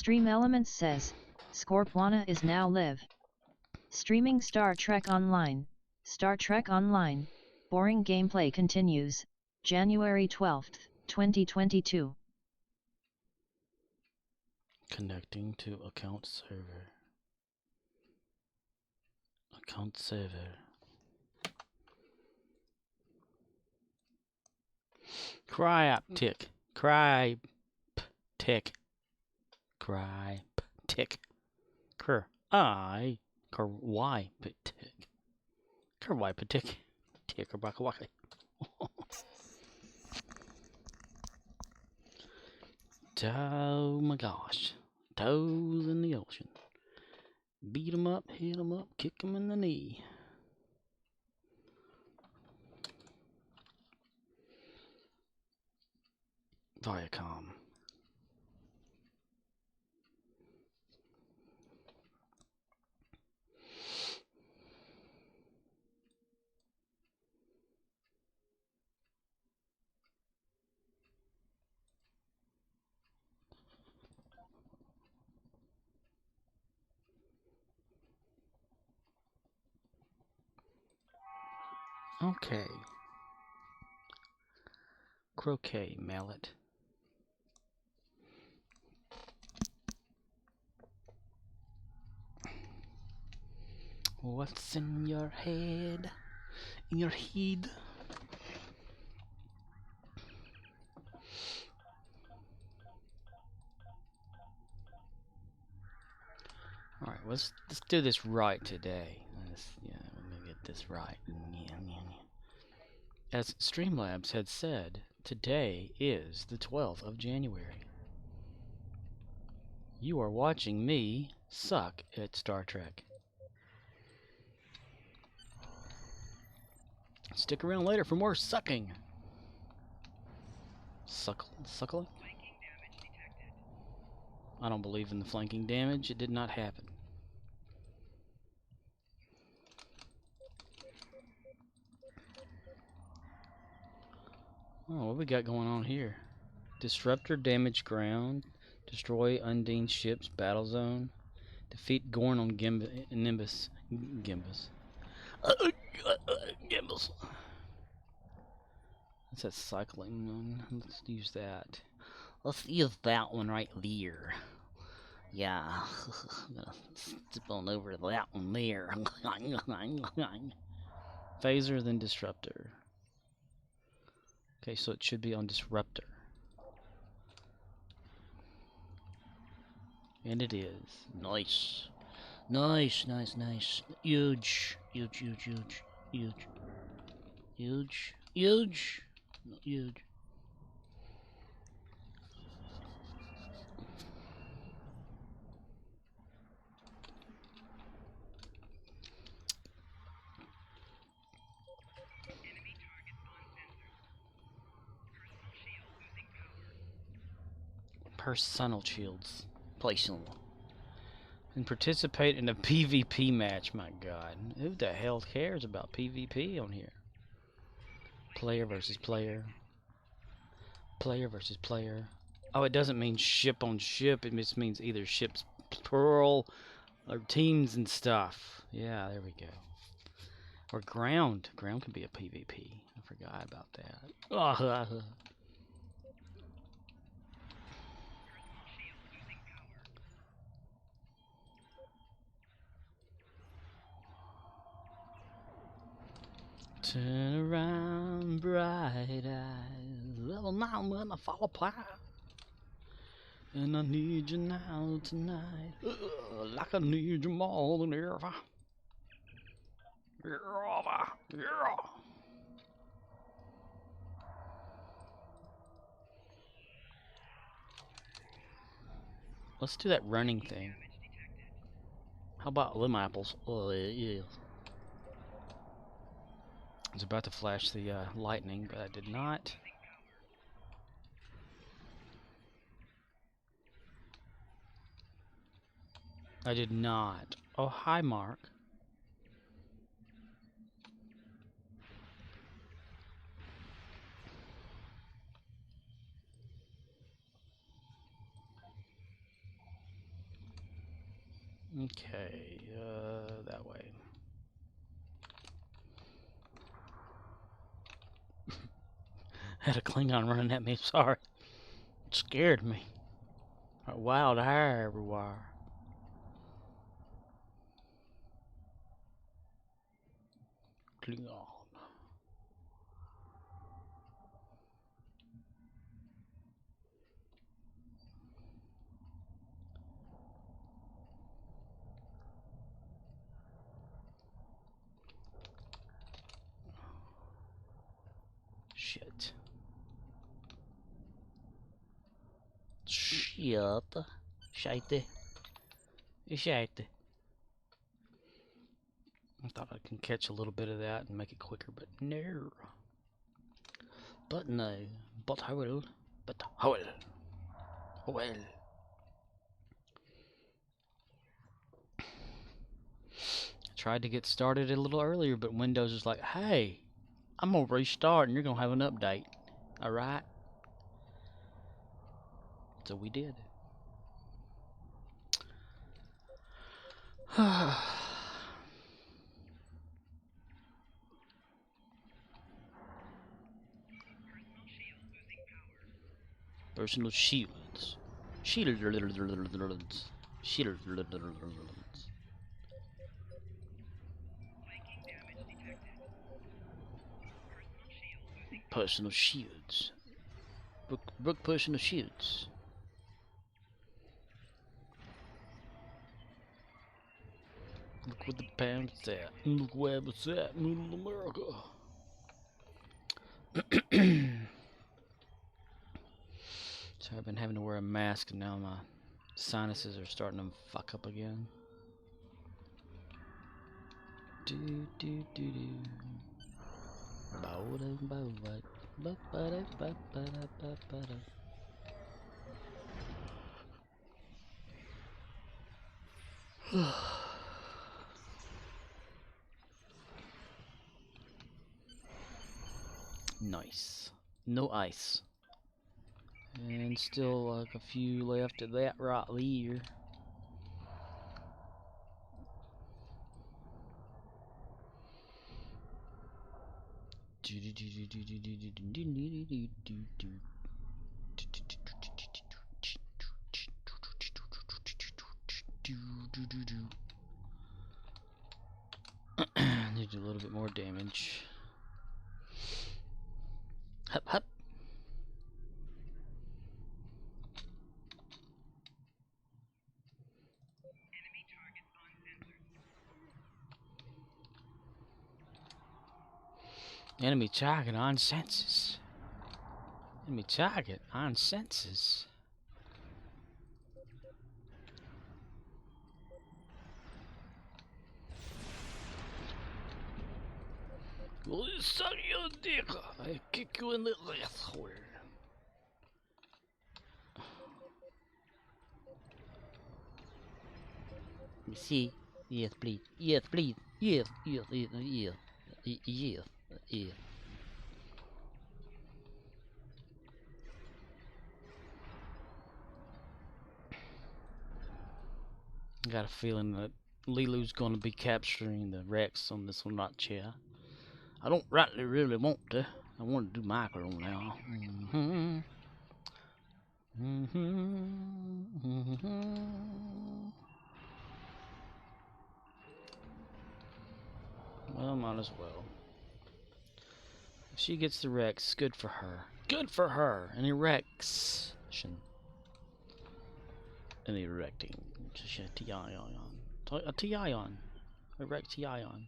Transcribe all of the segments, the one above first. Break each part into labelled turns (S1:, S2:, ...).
S1: Stream Elements says, Scorpwana is now live. Streaming Star Trek Online. Star Trek Online, boring gameplay continues, January 12th, 2022.
S2: Connecting to account server. Account server. Cryptic. Cryptic. Cryptic. Cryptic. Cryptic. Ticker-baka-waka. Oh my gosh. Toes in the ocean. Beat 'em up, hit 'em up, kick 'em in the knee. Viacom. Okay. Croquet mallet. What's in your head? In your head? Alright, let's do this right today. Let me get this right. As Streamlabs had said, today is the 12th of January. You are watching me suck at Star Trek. Stick around later for more sucking. Suckling? I don't believe in the flanking damage. It did not happen. Oh, what we got going on here? Disruptor, damage ground, destroy Undine ships, battle zone, defeat Gorn on Gimbus. Gimbus. That's that cycling one. Let's use that. Let's use that one right there. Yeah, I'm gonna step on over to that one there. Phaser, then Disruptor. Okay, so it should be on Disruptor. And it is. Nice. Nice. Huge. Personal shields. Personal. And participate in a PvP match, my god. Who the hell cares about PvP on here? Player versus player. Player versus player. Oh, it doesn't mean ship on ship. It just means either ships plural or teams and stuff. Yeah, there we go. Or ground. Ground can be a PvP. I forgot about that. Turn around, bright eyes. Level 9 when I fall apart. And I need you now tonight. Like I need you more than ever. Yeah. Let's do that running thing. How about them apples? Oh, yeah. I was about to flash the lightning, but I did not. I did not. Oh, hi, Mark. Okay, that way. Had a Klingon running at me, sorry. It scared me. Wild hair everywhere. Klingon. Shit. Shit. Scheite. Scheite. I thought I can catch a little bit of that and make it quicker, but no. But no. But I will. But I will. Well. Tried to get started a little earlier, but Windows is like, hey, I'm gonna restart and you're gonna have an update. Alright? So we did. Personal shields. Shields. Shields. Personal shields. Book personal shields. Look what the pound's at. Look where it's at. Middle America. So I've been having to wear a mask and now my sinuses are starting to fuck up again. Do do do do. Nice. No ice. And still like a few left of that right there. Need a little bit more damage. Hup hup. Enemy target on senses. Enemy target on senses. Well, you suck your dick. I kick you in the asshole. You see? Yes, please. Yes, please. Yes, yes, yes, yes. Yes, yes. I got a feeling that Lilu's going to be capturing the Rex on this one notch here. I don't rightly really want to. I want to do micro now. Well, might as well. If she gets the Rex, good for her. Good for her. An erection. An erecting. A T-ion. Erect T-ion.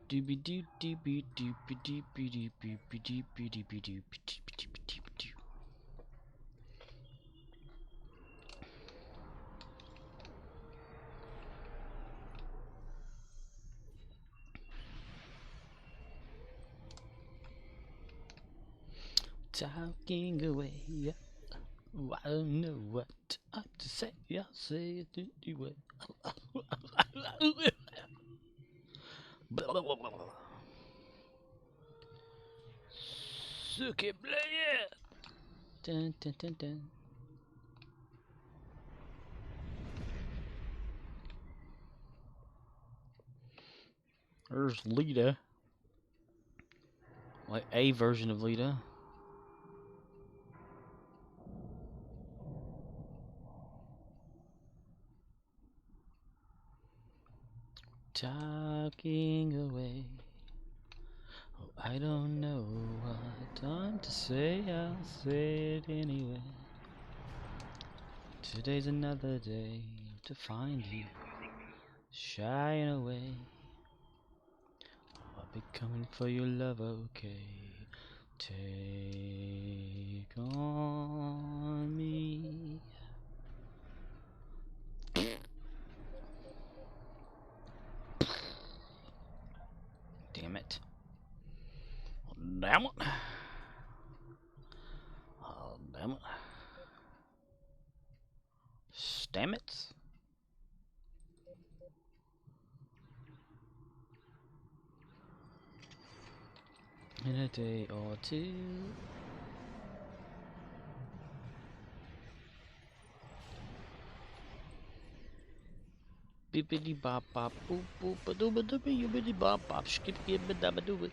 S2: Doobie doo doobie doobie doobie doobie doobie doobie doobie doobie doobie. Talking away, yeah. I don't know what to say. I say it anyway. Suck it, play it. Dun, dun, dun, dun. There's Lita. Like a version of Lita. Talking away. Oh, I don't know what time to say. I'll say it anyway. Today's another day to find you shying away. I'll be coming for your love, okay? Take on me. Damn it. Damn it. Oh, damn it. Stamets? In a day or two. Bippity bop bop boop boop ba doo ba doo ba yibbity bop bop skip skip ba da ba doo ba.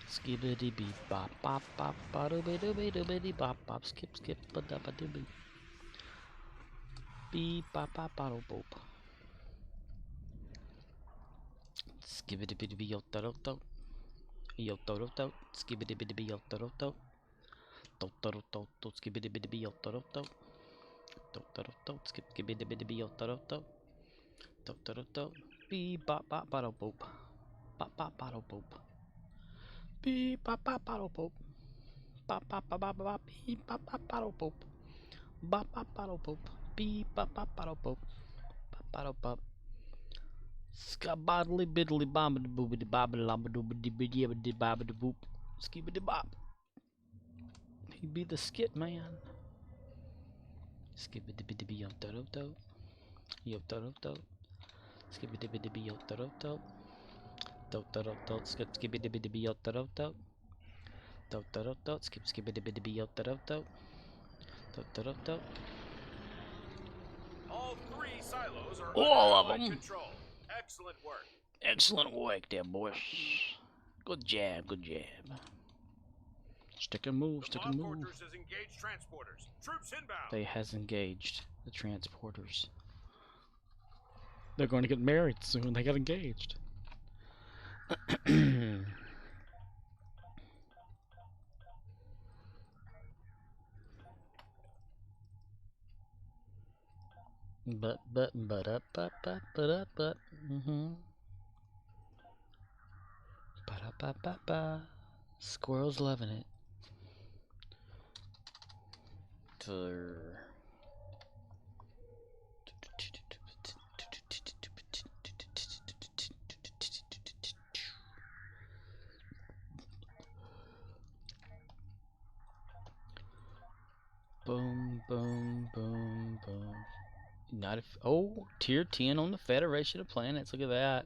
S2: Skibbity beep bop bop bop ba doo ba doo ba doo ba bop bop skip skip ba da ba doo ba. Beep bop bop bottle boop. Skibbity bitty be yo to to. Yo to to. Skibbity bitty be yo to to. To to to to. Skibbity bitty be yo to to. To to to. Skip skibbity bitty be yo to to. To to to. Beep bop bop bottle boop. Bop bop bottle boop. Beep bop bop bottle boop. Bop bop bop bop bop. Beep bop bop bottle boop. Bop bop bottle boop. Beep bop bop bottle boop. Bop bottle bop. Skaboddly biddly bobbity boobity bobbity lobbity biddy biddy bobbity boop. Skibbity bop. He'd be the skit man. Skibbity biddy be yo to to. Yo to to. Skibbity biddy be yo to to. To to to. Skip skibbity biddy be yo to to. To to to. Skip skibbity biddy be yo to to. To to to.
S3: All three silos are
S2: All
S3: under
S2: of
S3: Allied
S2: them.
S3: control. Excellent work.
S2: Excellent work there, boys. Good job, good job. Stick and move,
S3: The
S2: stick
S3: mob
S2: and move.
S3: fortress has engaged transporters. Troops inbound.
S2: They has engaged the transporters. They're going to get married soon. They got engaged. but up but Ba-da-ba-ba-ba. Squirrel's loving it. Boom, boom, boom, boom. Not if. Oh, tier 10 on the Federation of Planets. Look at that.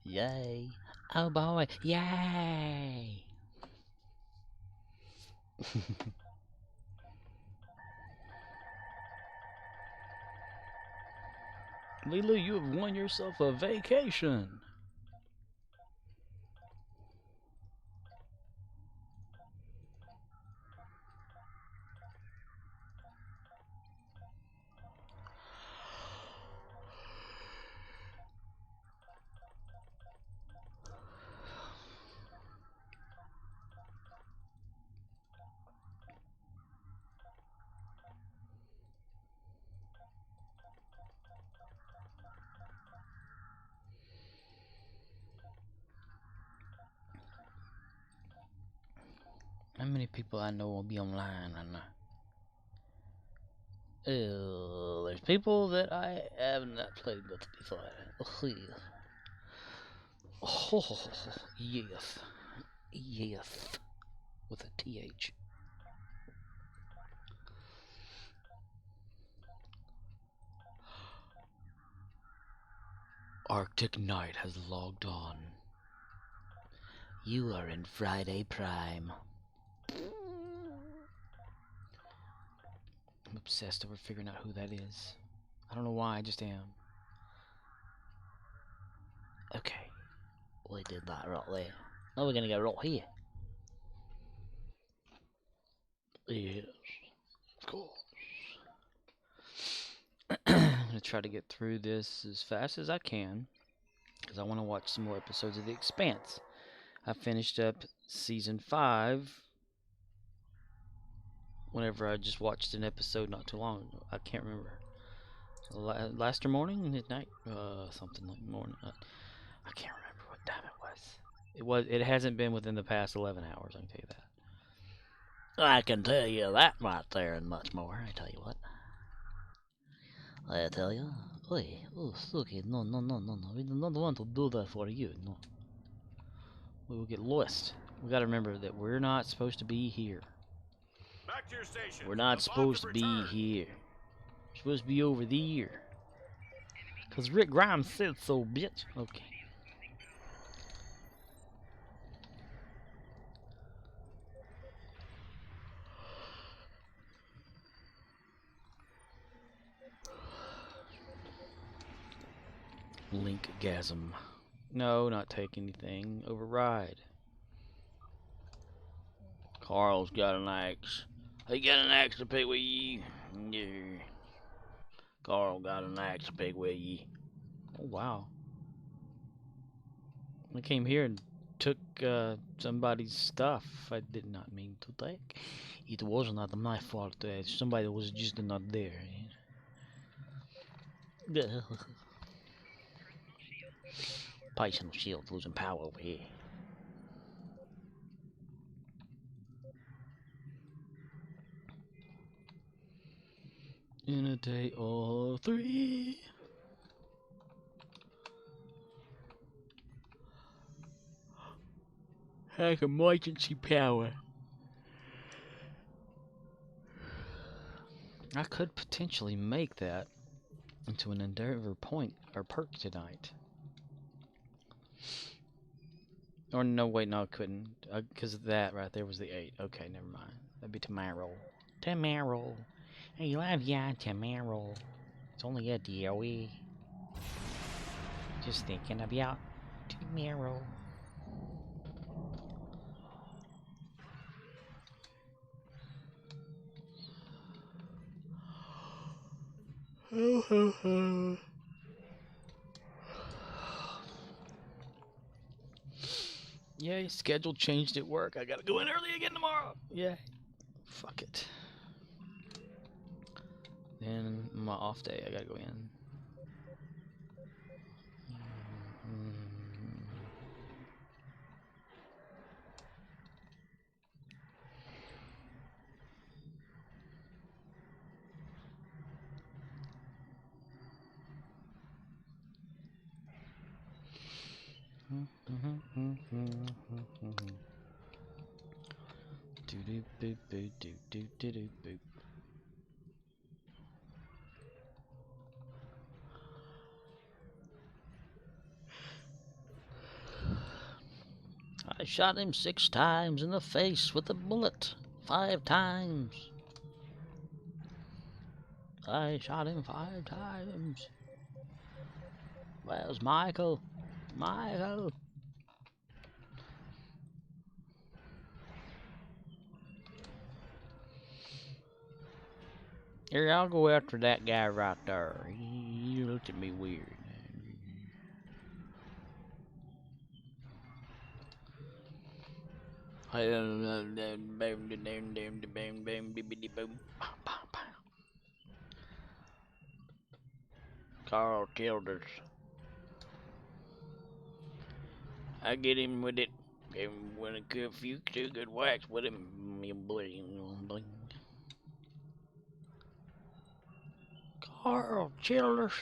S2: Yay. Oh boy. Yay. Lila, you have won yourself a vacation. How many people I know will be online? I know. There's people that I have not played with before. Oh, yes. Yes. With a TH. Arctic Knight has logged on. You are in Friday Prime. I'm obsessed over figuring out who that is. I don't know why, I just am. Okay. We did that right there. Now we're gonna go right here. Yes. Of course. I'm gonna try to get through this as fast as I can, because I want to watch some more episodes of The Expanse. I finished up season 5 whenever I just watched an episode not too long ago. I can't remember. Last morning, midnight, something like morning. I can't remember what time it was. It hasn't been within the past 11 hours. I can tell you that. I can tell you that right there and much more. I tell you what. I tell you. Oi, oh, Suki, no. We do not want to do that for you. No. We will get lost. We gotta remember that we're not supposed to be here.
S3: Back to your station.
S2: We're not supposed to be here. We're supposed to be over there. Cause Rick Grimes said so, bitch. Okay. Linkgasm. No, not take anything. Override. Carl's got an axe. He got an axe to pick with you. Yeah. Carl got an axe to pick with you. Oh, wow. I came here and took somebody's stuff I did not mean to take. It was not my fault. Somebody was just not there. Personal shield losing power over here. In a day or 3. Hack emergency power. I could potentially make that into an endeavor point or perk tonight. Or no, wait, no, I couldn't. Because that right there was the 8. Okay, never mind. That'd be tomorrow. Tomorrow. I love ya, tomorrow. It's only a DOE. Just thinking about tomorrow. Yay, schedule changed at work. I gotta go in early again tomorrow. Yeah. Fuck it. Then my off day, I gotta go in. I shot him 6 times in the face with a bullet. 5 times. I shot him 5 times. Where's Michael? Michael! Here, I'll go after that guy right there. He looked at me weird. Carl Childers. I get him with it. Gave him with a few good whacks with him. Me buddy. Carl Childers.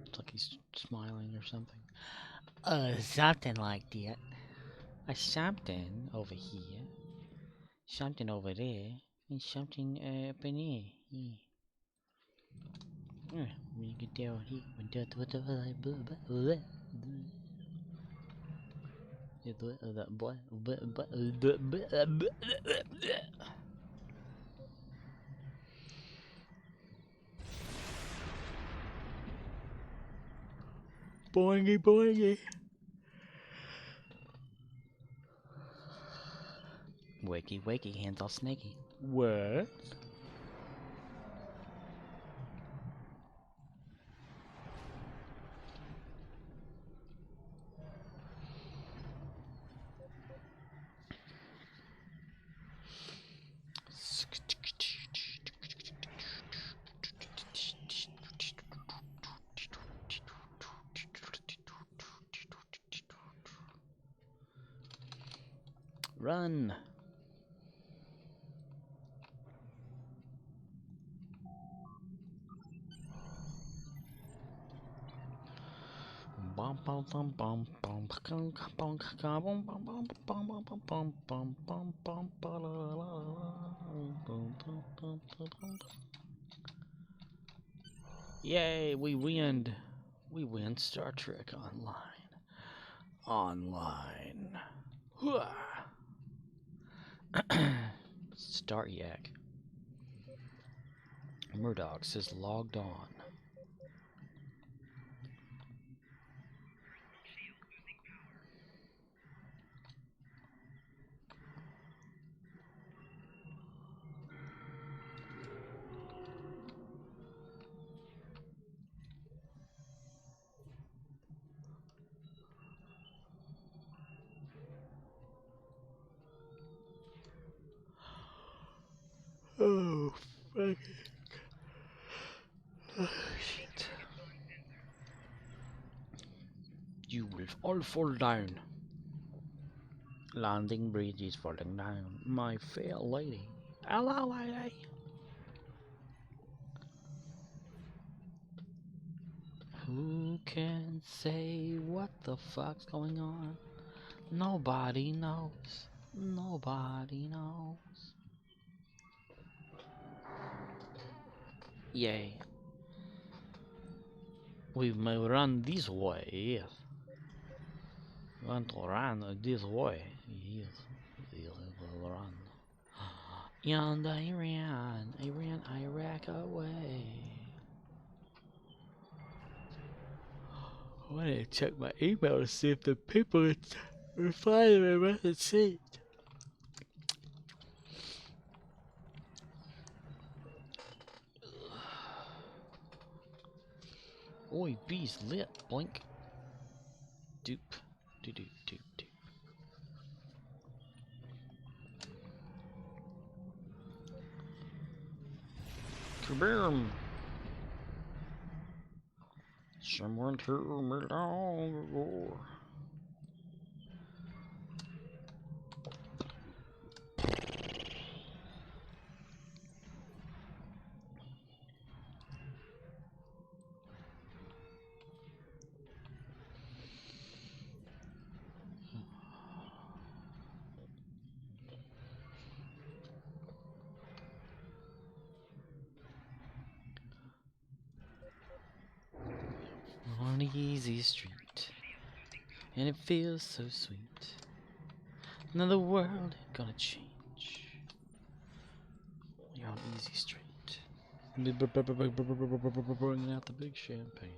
S2: It's like he's smiling or something. Something like that. Something over here. Something over there. And something up in here. Yeah. We can tell he went down to boingy boingy. Wakey wakey, hands all snaky. What? Run. Yay, we win. We win Star Trek Online. Online. Start Yak. Murdoch says logged on. Oh, fuck. Oh, shit. You will all fall down. Landing bridge is falling down, my fair lady. Hello, lady. Who can say what the fuck's going on? Nobody knows. Nobody knows. Yay. We may run this way, yes. Want to run this way, yes. Yes, we'll run. And I ran Iraq away. I want to check my email to see if the people reply to my message. Oi, bees lit, blink. Doop, doop, doop, doop, doop. Kaboom! Someone tell me long ago. On the easy street, and it feels so sweet. Now the world ain't gonna change. You're on easy street. Bringing out the big champagne.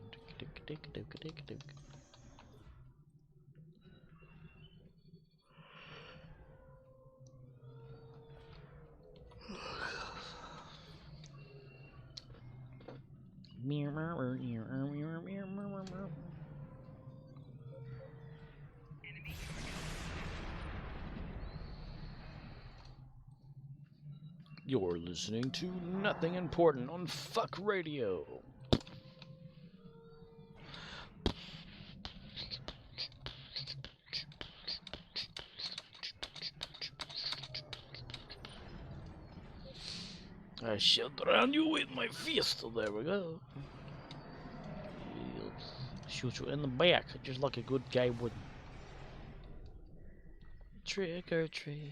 S2: You're listening to Nothing Important on Fuck Radio. I shot around you with my fist. There we go. Shoot you in the back, just like a good guy would. Trick or treat.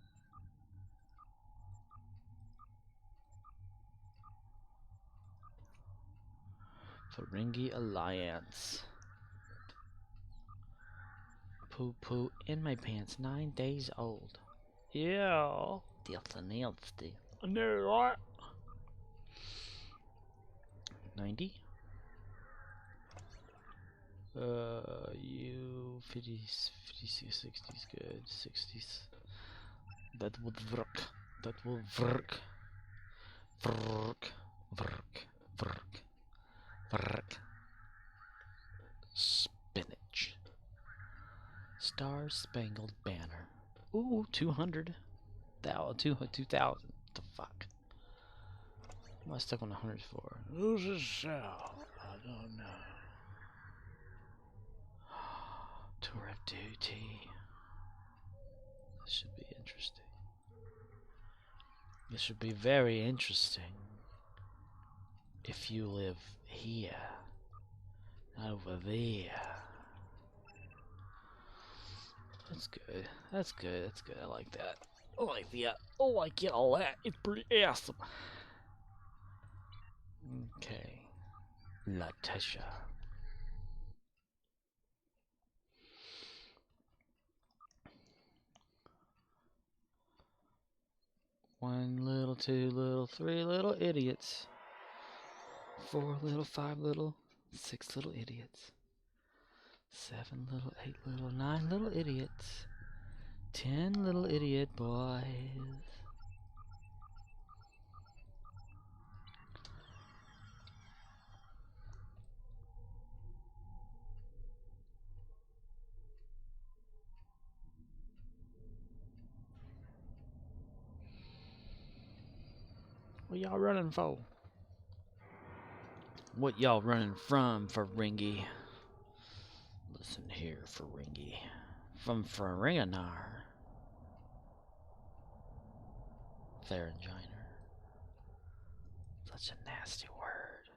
S2: Ferengi Alliance. Poo poo in my pants, 9 days old. Yeah. Delta nailed still. No, what? 90. You 50s, 56, 60s, good. 60s. That would work. That will work. Work. Work. Work. Work. Spinach. Star Spangled Banner. Ooh, 200. 2,000. The fuck? Am I stuck on 100 for? Who's a cell? I don't know. Tour of Duty. This should be interesting. This should be very interesting. If you live here, over there. That's good. That's good. That's good. I like that. I like that. I like it a lot. It's pretty awesome. Okay. Latisha. One little, two little, three little idiots. 4 little, 5 little, 6 little idiots. 7 little, 8 little, 9 little idiots. 10 little idiot boys. What y'all running for? What y'all running from, Ferengi? Listen here, Ferengi. From Ferenginar. Pharynginer. Such a nasty word.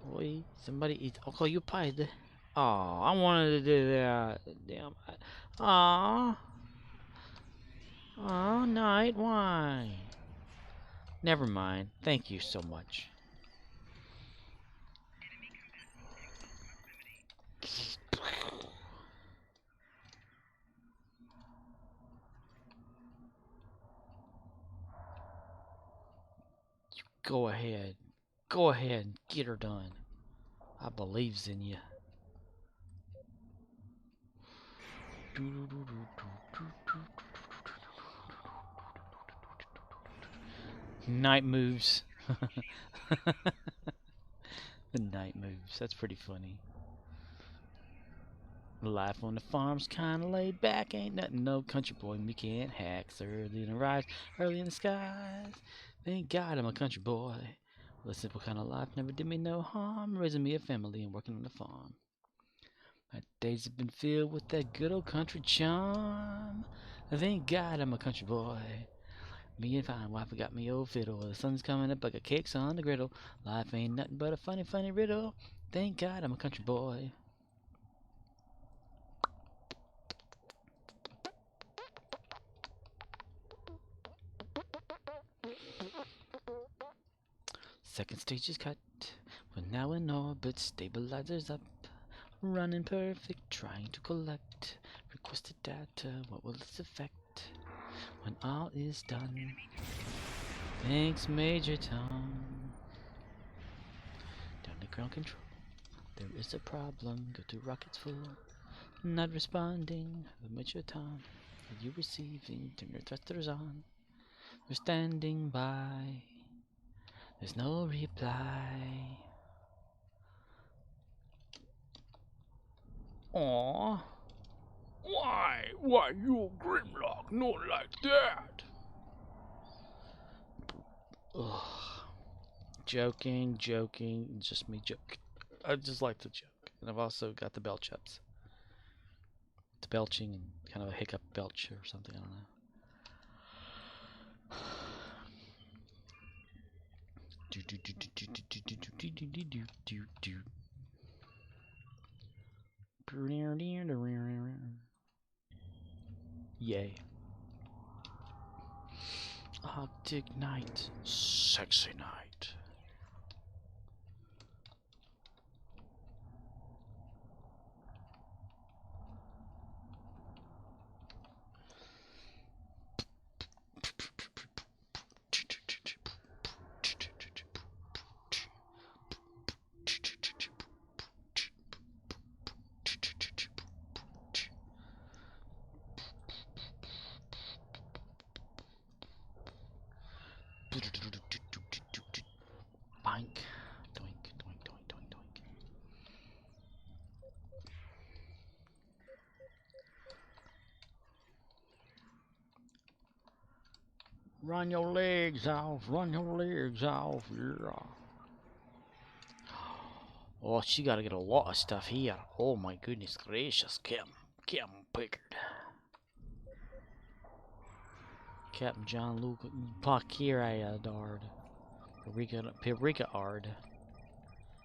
S2: Boy, somebody eat. Okay, you pied. Oh, I wanted to do that. Damn. Aw. Oh, night. Why? Never mind. Thank you so much. Go ahead. Go ahead and get her done. I believes in you. Night moves. The night moves. That's pretty funny. Life on the farm's kinda laid back. Ain't nothing no country boy me can't hack. So early in the rise, early in the skies. Thank God I'm a country boy. Well, a simple kind of life never did me no harm. Raising me a family and working on the farm. My days have been filled with that good old country charm. Thank God I'm a country boy. Me and fine wife got me old fiddle. The sun's coming up, I got cakes on the griddle. Life ain't nothing but a funny, funny riddle. Thank God I'm a country boy. Second stage is cut. We're now in orbit, stabilizers up. Running perfect, trying to collect requested data. What will this affect when all is done? Thanks, Major Tom. Down to ground control. There is a problem. Go to rockets full. Not responding. Major Tom. Are you receiving? Turn your thrusters on. We're standing by. There's no reply. Aww. Why? Why you Grimlock? Not like that. Ugh. Joking, just me joking. I just like to joke. And I've also got the belch ups. It's belching and kind of a hiccup belch or something, I don't know. Yay. Arctic night, sexy night. Boink. Doink, doink, doink, doink, doink. Run your legs off, run your legs off, yeah. Oh, she gotta get a lot of stuff here. Oh my goodness gracious, Captain Pickard. Captain John Luke Paquirard. Paprika-ard.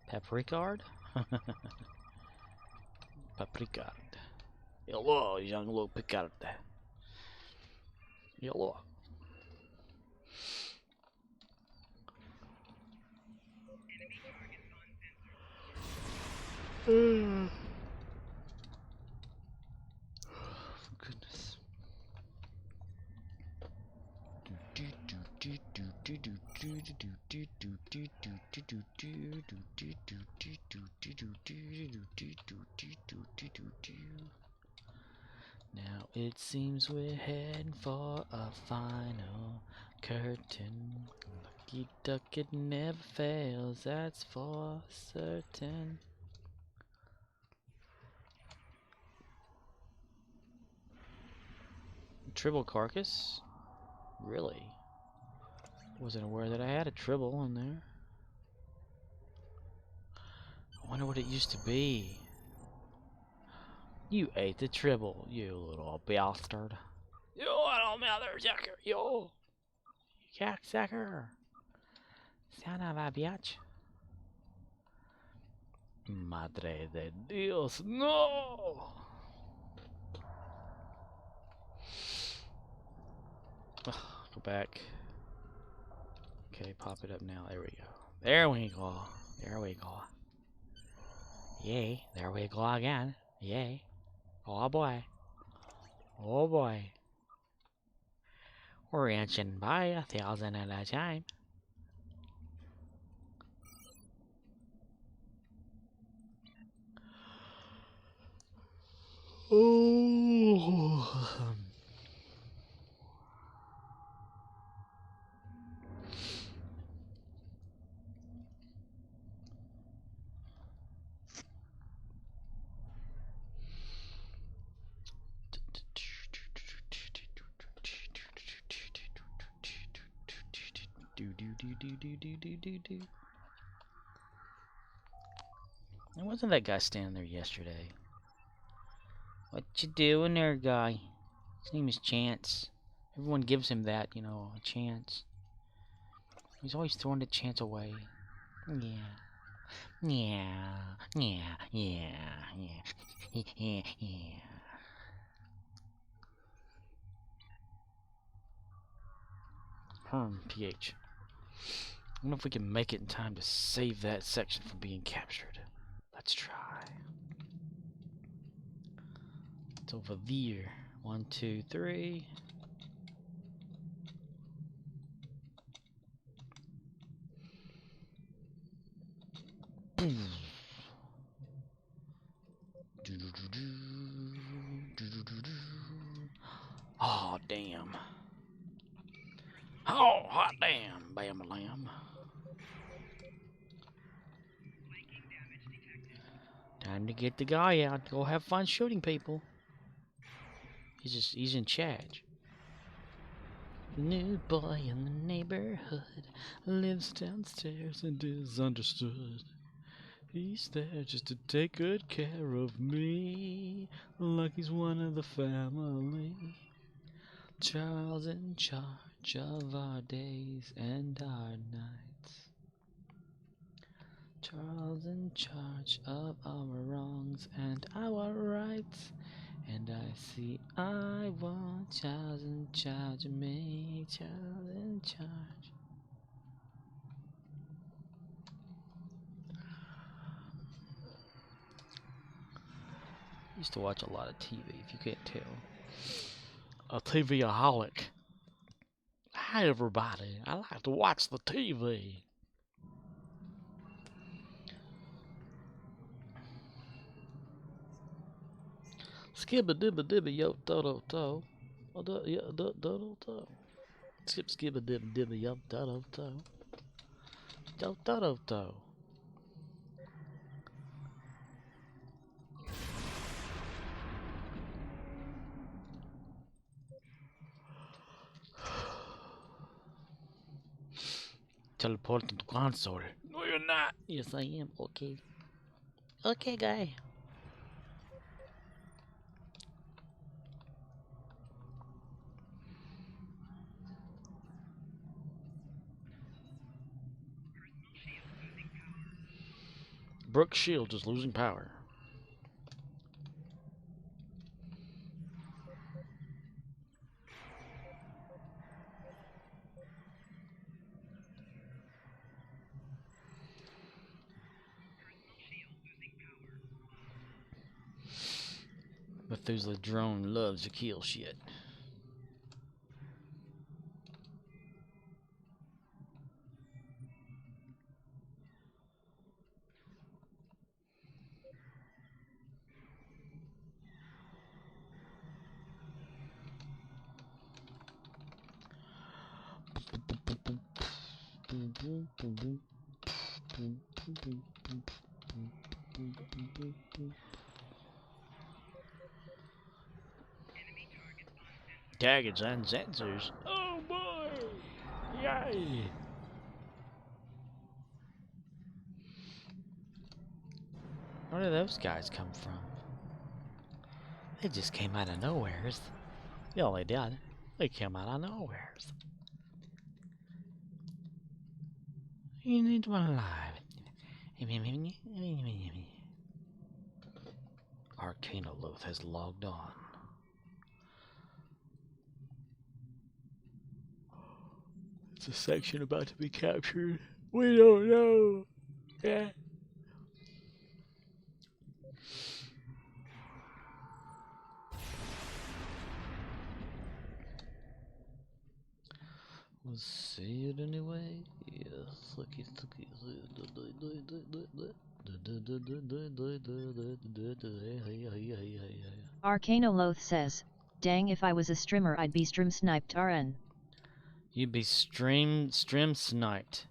S2: Paprika-ard? Paprika-ard. Hello, young Luke Picard. Hello. For goodness. Now it seems we're heading for a final curtain. Lucky duck, it never fails, that's for certain. Tribble carcass? Really? Wasn't aware that I had a tribble in there. I wonder what it used to be. You ate the tribble, you little bastard. You little motherfucker, you cocksucker. Son of a bitch. Madre de Dios, no! Ugh, go back. Okay, pop it up now. There we go. There we go. There we go. Yay, there we go again. Yay. Oh boy. Oh boy. We're inching by 1,000 at a time. Oh. And wasn't that guy standing there yesterday? What you doing there, guy? His name is Chance. Everyone gives him that, you know, a chance. He's always throwing the chance away. Yeah. Yeah. Yeah. Yeah. Yeah. Yeah. Yeah. PH. I wonder if we can make it in time to save that section from being captured. Let's try. It's over there. 1, 2, 3. Oh, damn. Oh, hot damn, bam lamb. Time to get the guy out. Go have fun shooting people. He's in charge. The new boy in the neighborhood lives downstairs and is understood. He's there just to take good care of me, like he's one of the family. Charles in charge of our days and our nights. Charles in charge of our wrongs and our rights. And I see I want child in charge of me, child in charge. Used to watch a lot of TV, if you can't tell. A TV-aholic. Hi everybody, I like to watch the TV. Skibba dibba dibba yo do do. Oh, do. Skip skibba dibba dibba yo do do. Do. Teleport to the console. No, you're not. Yes, I am. Okay. Okay, guy. Brooke Shields is losing power. Methuselah drone loves to kill shit. Targets and sensors. Oh boy! Yay! Where did those guys come from? They just came out of nowheres. Yeah, they did. They came out of nowheres. You need one alive. Arcanoloth has logged on. It's a section about to be captured. We don't know. Yeah. We'll see it anyway. Yes.
S1: Arcanoloth says, dang, if I was a streamer I'd be stream sniped RN.
S2: You'd be stream sniped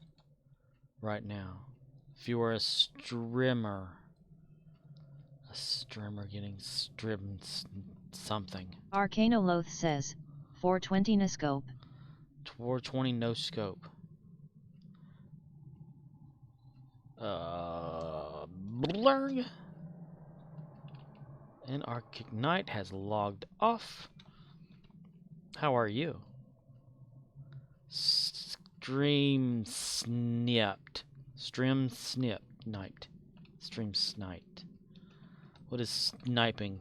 S2: right now. If you were a streamer getting streamed something.
S1: Arcanoloth says, 420 no scope.
S2: 420 no scope. Blurg. And Arctic Knight has logged off. How are you? Stream sniped. Stream sniped. Stream sniped. What is sniping?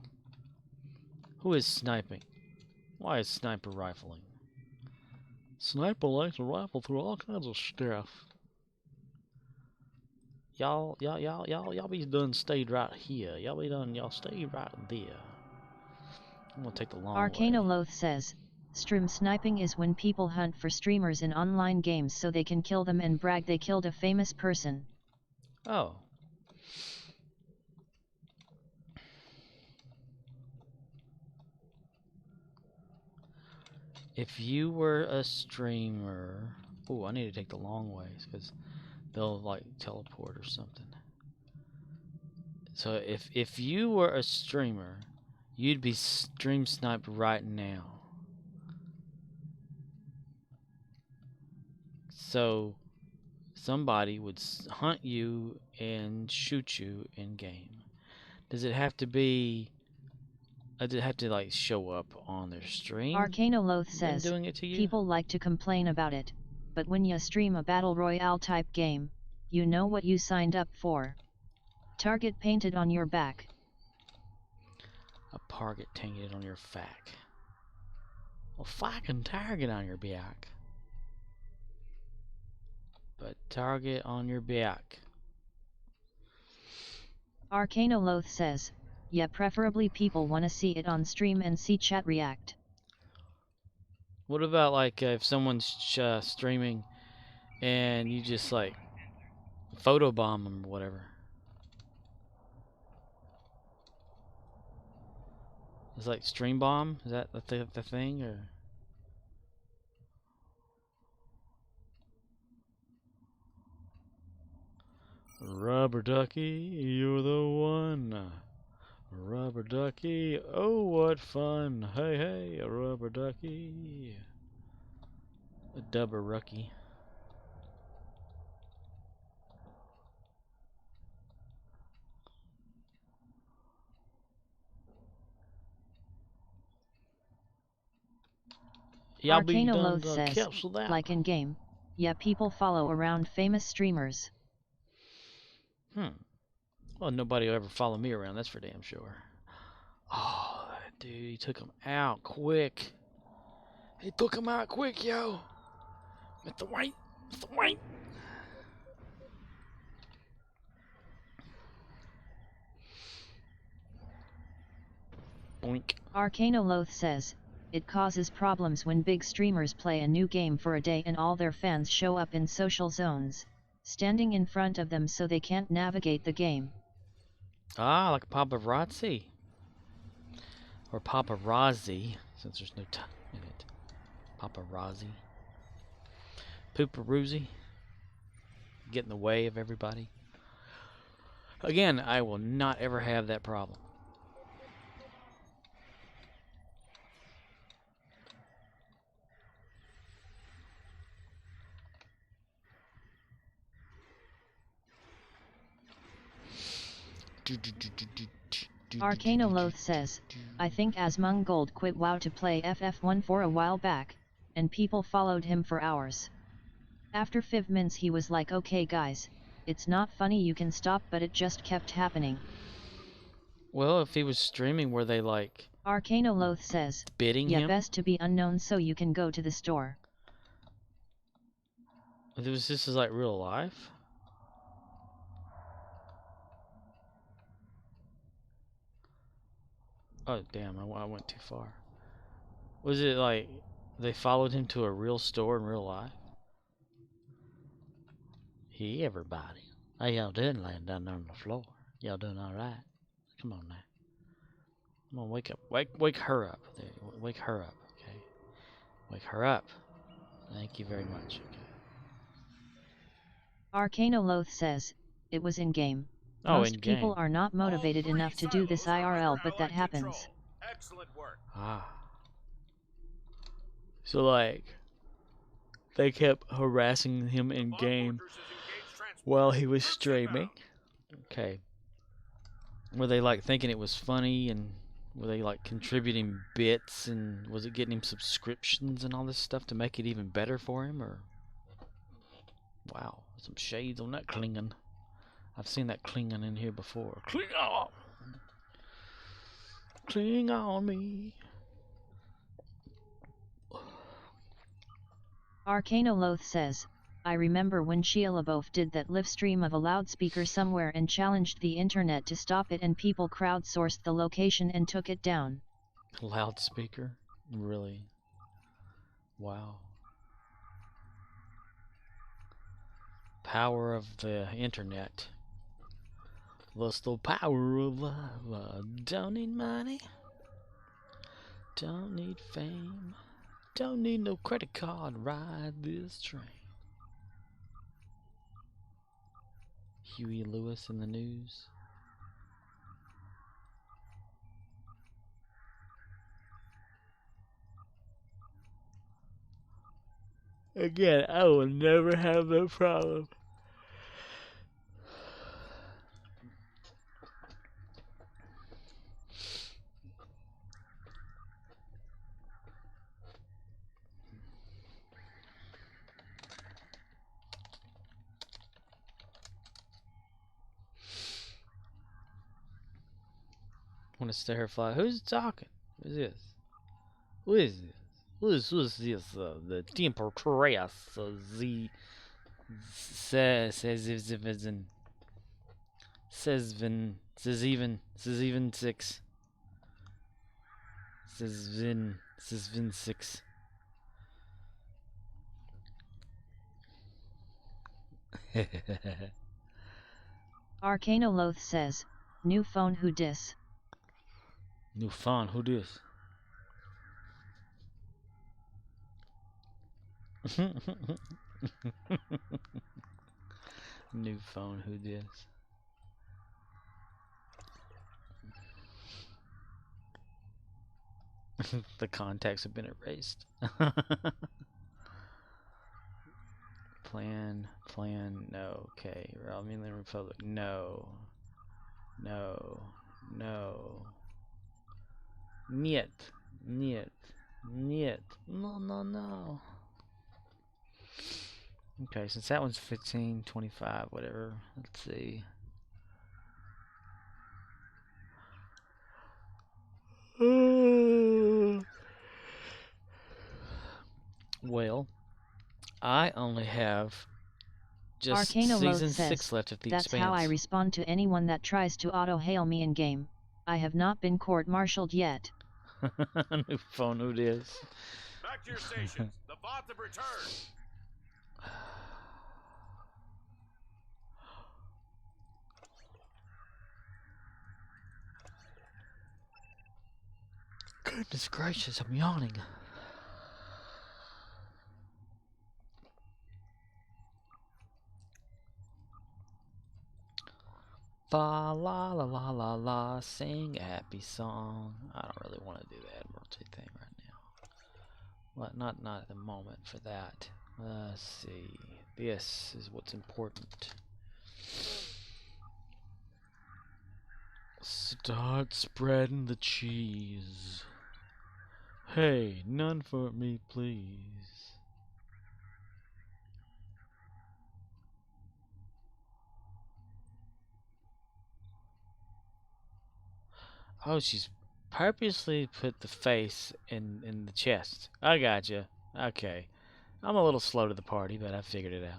S2: Who is sniping? Why is sniper rifling? Sniper likes to rifle through all kinds of stuff. Y'all be done stayed right here. Y'all stay right there. I'm gonna take the long way.
S1: Arcanoloth says, stream sniping is when people hunt for streamers in online games so they can kill them and brag they killed a famous person.
S2: Oh. If you were a streamer... Ooh, I need to take the long ways, because they'll, like, teleport or something. So, if you were a streamer, you'd be stream sniped right now. So, somebody would hunt you and shoot you in-game. Does it have to be... Does it have to, like, show up on their stream?
S1: Arcanoloth says,
S2: doing it to you?
S1: People like to complain about it, but when you stream a battle royale type game, you know what you signed up for. Target painted on your back.
S2: A target tainted on your back. A fucking target on your back. But target on your back.
S1: Arcanoloth says, yeah, preferably people wanna see it on stream and see chat react.
S2: What about like if someone's streaming and you just like photobomb them or whatever? It's like stream bomb? Is that the thing or? Rubber ducky, you're the one. Rubber ducky, oh what fun. Hey hey, a rubber ducky. A dubber rucky. Y'all be done
S1: Arcanoloth says,
S2: capsule that.
S1: like in game, yeah, people follow around famous streamers.
S2: Well, nobody will ever follow me around, that's for damn sure. Oh, dude, he took him out quick. He took him out quick, yo. With the white. Boink.
S1: Arcanoloth says, it causes problems when big streamers play a new game for a day and all their fans show up in social zones, standing in front of them so they can't navigate the game.
S2: Ah, like paparazzi. Or paparazzi, since there's no t in it. Paparazzi. Pooperoozy. Get in the way of everybody. Again, I will not ever have that problem.
S1: Arcanoloth says, I think Asmongold quit WoW to play FF14 a while back, and people followed him for hours. After 5 minutes he was like, okay guys, it's not funny, you can stop, but it just kept happening.
S2: Well, if he was streaming, were they like
S1: Arcanoloth says,
S2: bidding
S1: yeah,
S2: him?
S1: best to be unknown so you can go to the store.
S2: This is like real life? Oh, damn, I went too far. Was it like they followed him to a real store in real life? Hey, everybody. How y'all doing laying down there on the floor? Y'all doing all right? Come on now. Come on, wake up. Wake her up. There, wake her up, okay? Wake her up. Thank you very much, okay?
S1: Arcanoloth says, it was in-game.
S2: Oh,
S1: Most
S2: in-game.
S1: people are not motivated enough to do this IRL, but that happens.
S3: Excellent work.
S2: Ah. So, like, they kept harassing him in-game while he was streaming? Okay. Were they, like, thinking it was funny, and were they, like, contributing bits, and was it getting him subscriptions and all this stuff to make it even better for him, or... Wow, some shades on that Klingon. I've seen that Klingon in here before. Klingon! Cling on me.
S1: Arcanoloth says, I remember when Shia LaBeouf did that live stream of a loudspeaker somewhere and challenged the internet to stop it, and people crowdsourced the location and took it down.
S2: Loudspeaker? Really? Wow. Power of the internet. What's the power of love? Don't need money. Don't need fame. Don't need no credit card. Ride this train. Huey Lewis in the news. Again, I will never have that problem. talking to Starfly. Who's talking? Who's this? Who is this? Who's this? The Temperatrice. The says even 6. Says Vin 6.
S1: Arcanoloth says, new phone who dis?
S2: New phone who dis? New phone who dis? The contacts have been erased. Plan, no, okay. Romulan Republic, no. Niet. No. Okay, since that one's 15, 25, whatever. Let's see. Well, I only have just season 6 left of The
S1: That's
S2: Expanse.
S1: how I respond to anyone that tries to auto-hail me in-game. I have not been court-martialed yet.
S2: New phone, who it is?
S3: Back to your stations. The bots have returned.
S2: Goodness gracious, I'm yawning. Fa la la la la la, sing a happy song. I don't really want to do the Admiralty thing right now. Well, not at the moment for that. Let's see. This is what's important. Start spreading the cheese. Hey, none for me, please. Oh, she's purposely put the face in the chest. I gotcha. Okay. I'm a little slow to the party, but I figured it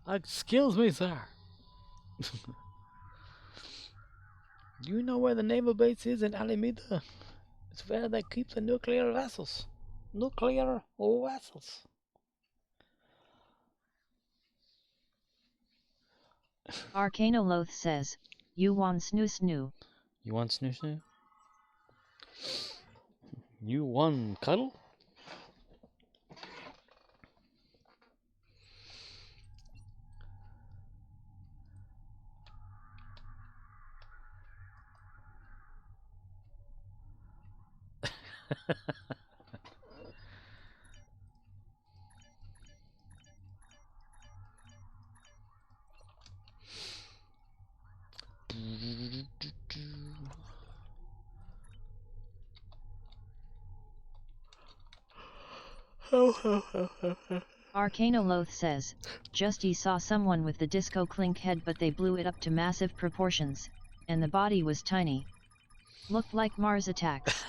S2: out. Excuse me, sir. Do you know where the naval base is in Alameda? It's where they keep the nuclear vessels. Nuclear vessels.
S1: Arcanoloth says, you want snoo.
S2: You want snoo? You want cuddle?
S1: Arcanoloth says, Justy saw someone with the disco clink head but they blew it up to massive proportions, and the body was tiny. Looked like Mars attacks.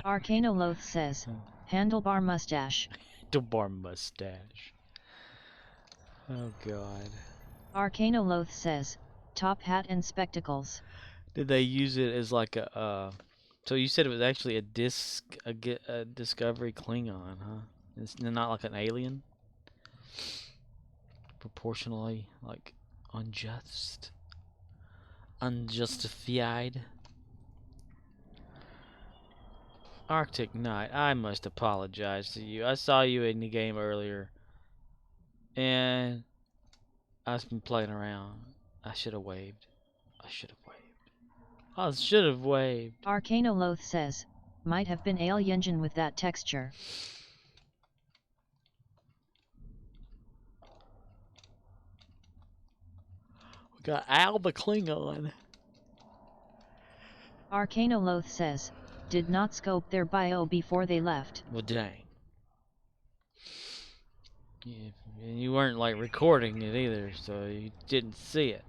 S1: Arcanoloth says, handlebar mustache.
S2: Handlebar mustache. Oh god.
S1: Arcanoloth says, top hat and spectacles.
S2: Did they use it as like a so you said it was actually a Discovery Klingon, huh? It's not like an alien? Proportionally, like, unjustified. Arctic Knight, I must apologize to you. I saw you in the game earlier, and I've been playing around. I should have waved. I should have waved.
S1: Arcanoloth says, might have been Alien with that texture.
S2: We got Al the Klingon.
S1: Arcanoloth says, did not scope their bio before they left.
S2: Well, dang. Yeah, and you weren't like recording it either, so you didn't see it.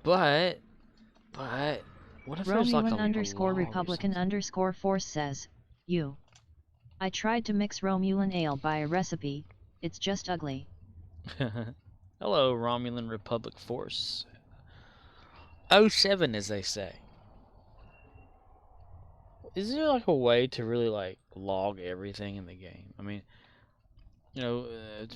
S2: But What if there's like
S1: Romulan
S2: a
S1: underscore
S2: log or
S1: Republican
S2: something?
S1: underscore Force says, I tried to mix Romulan ale by a recipe, it's just ugly.
S2: Hello, Romulan Republic Force. '07, as they say. Is there like a way to really like log everything in the game? I mean, you know,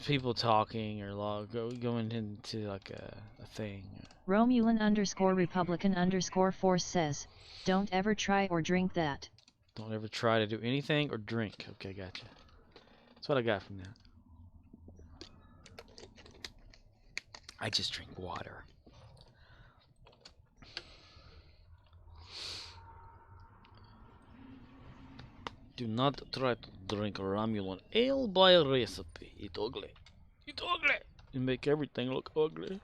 S2: people talking or going into like a thing.
S1: Romulan underscore Republican underscore Force says, don't ever try or drink that.
S2: Don't ever try to do anything or drink. Okay, gotcha. That's what I got from that. I just drink water. Do not try to drink Romulan ale by recipe. It's ugly. It's ugly. You make everything look ugly.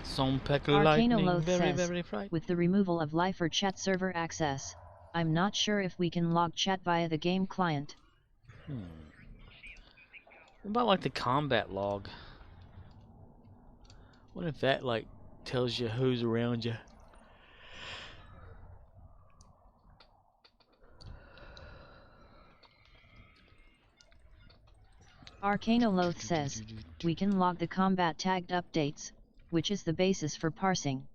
S2: Some peck lightning,
S1: Arcanoloth
S2: very,
S1: says,
S2: very bright.
S1: with the removal of live or chat server access, I'm not sure if we can log chat via the game client.
S2: What about like the combat log? What if that like tells you who's around you?
S1: Arcanoloth says, we can log the combat tagged updates, which is the basis for parsing.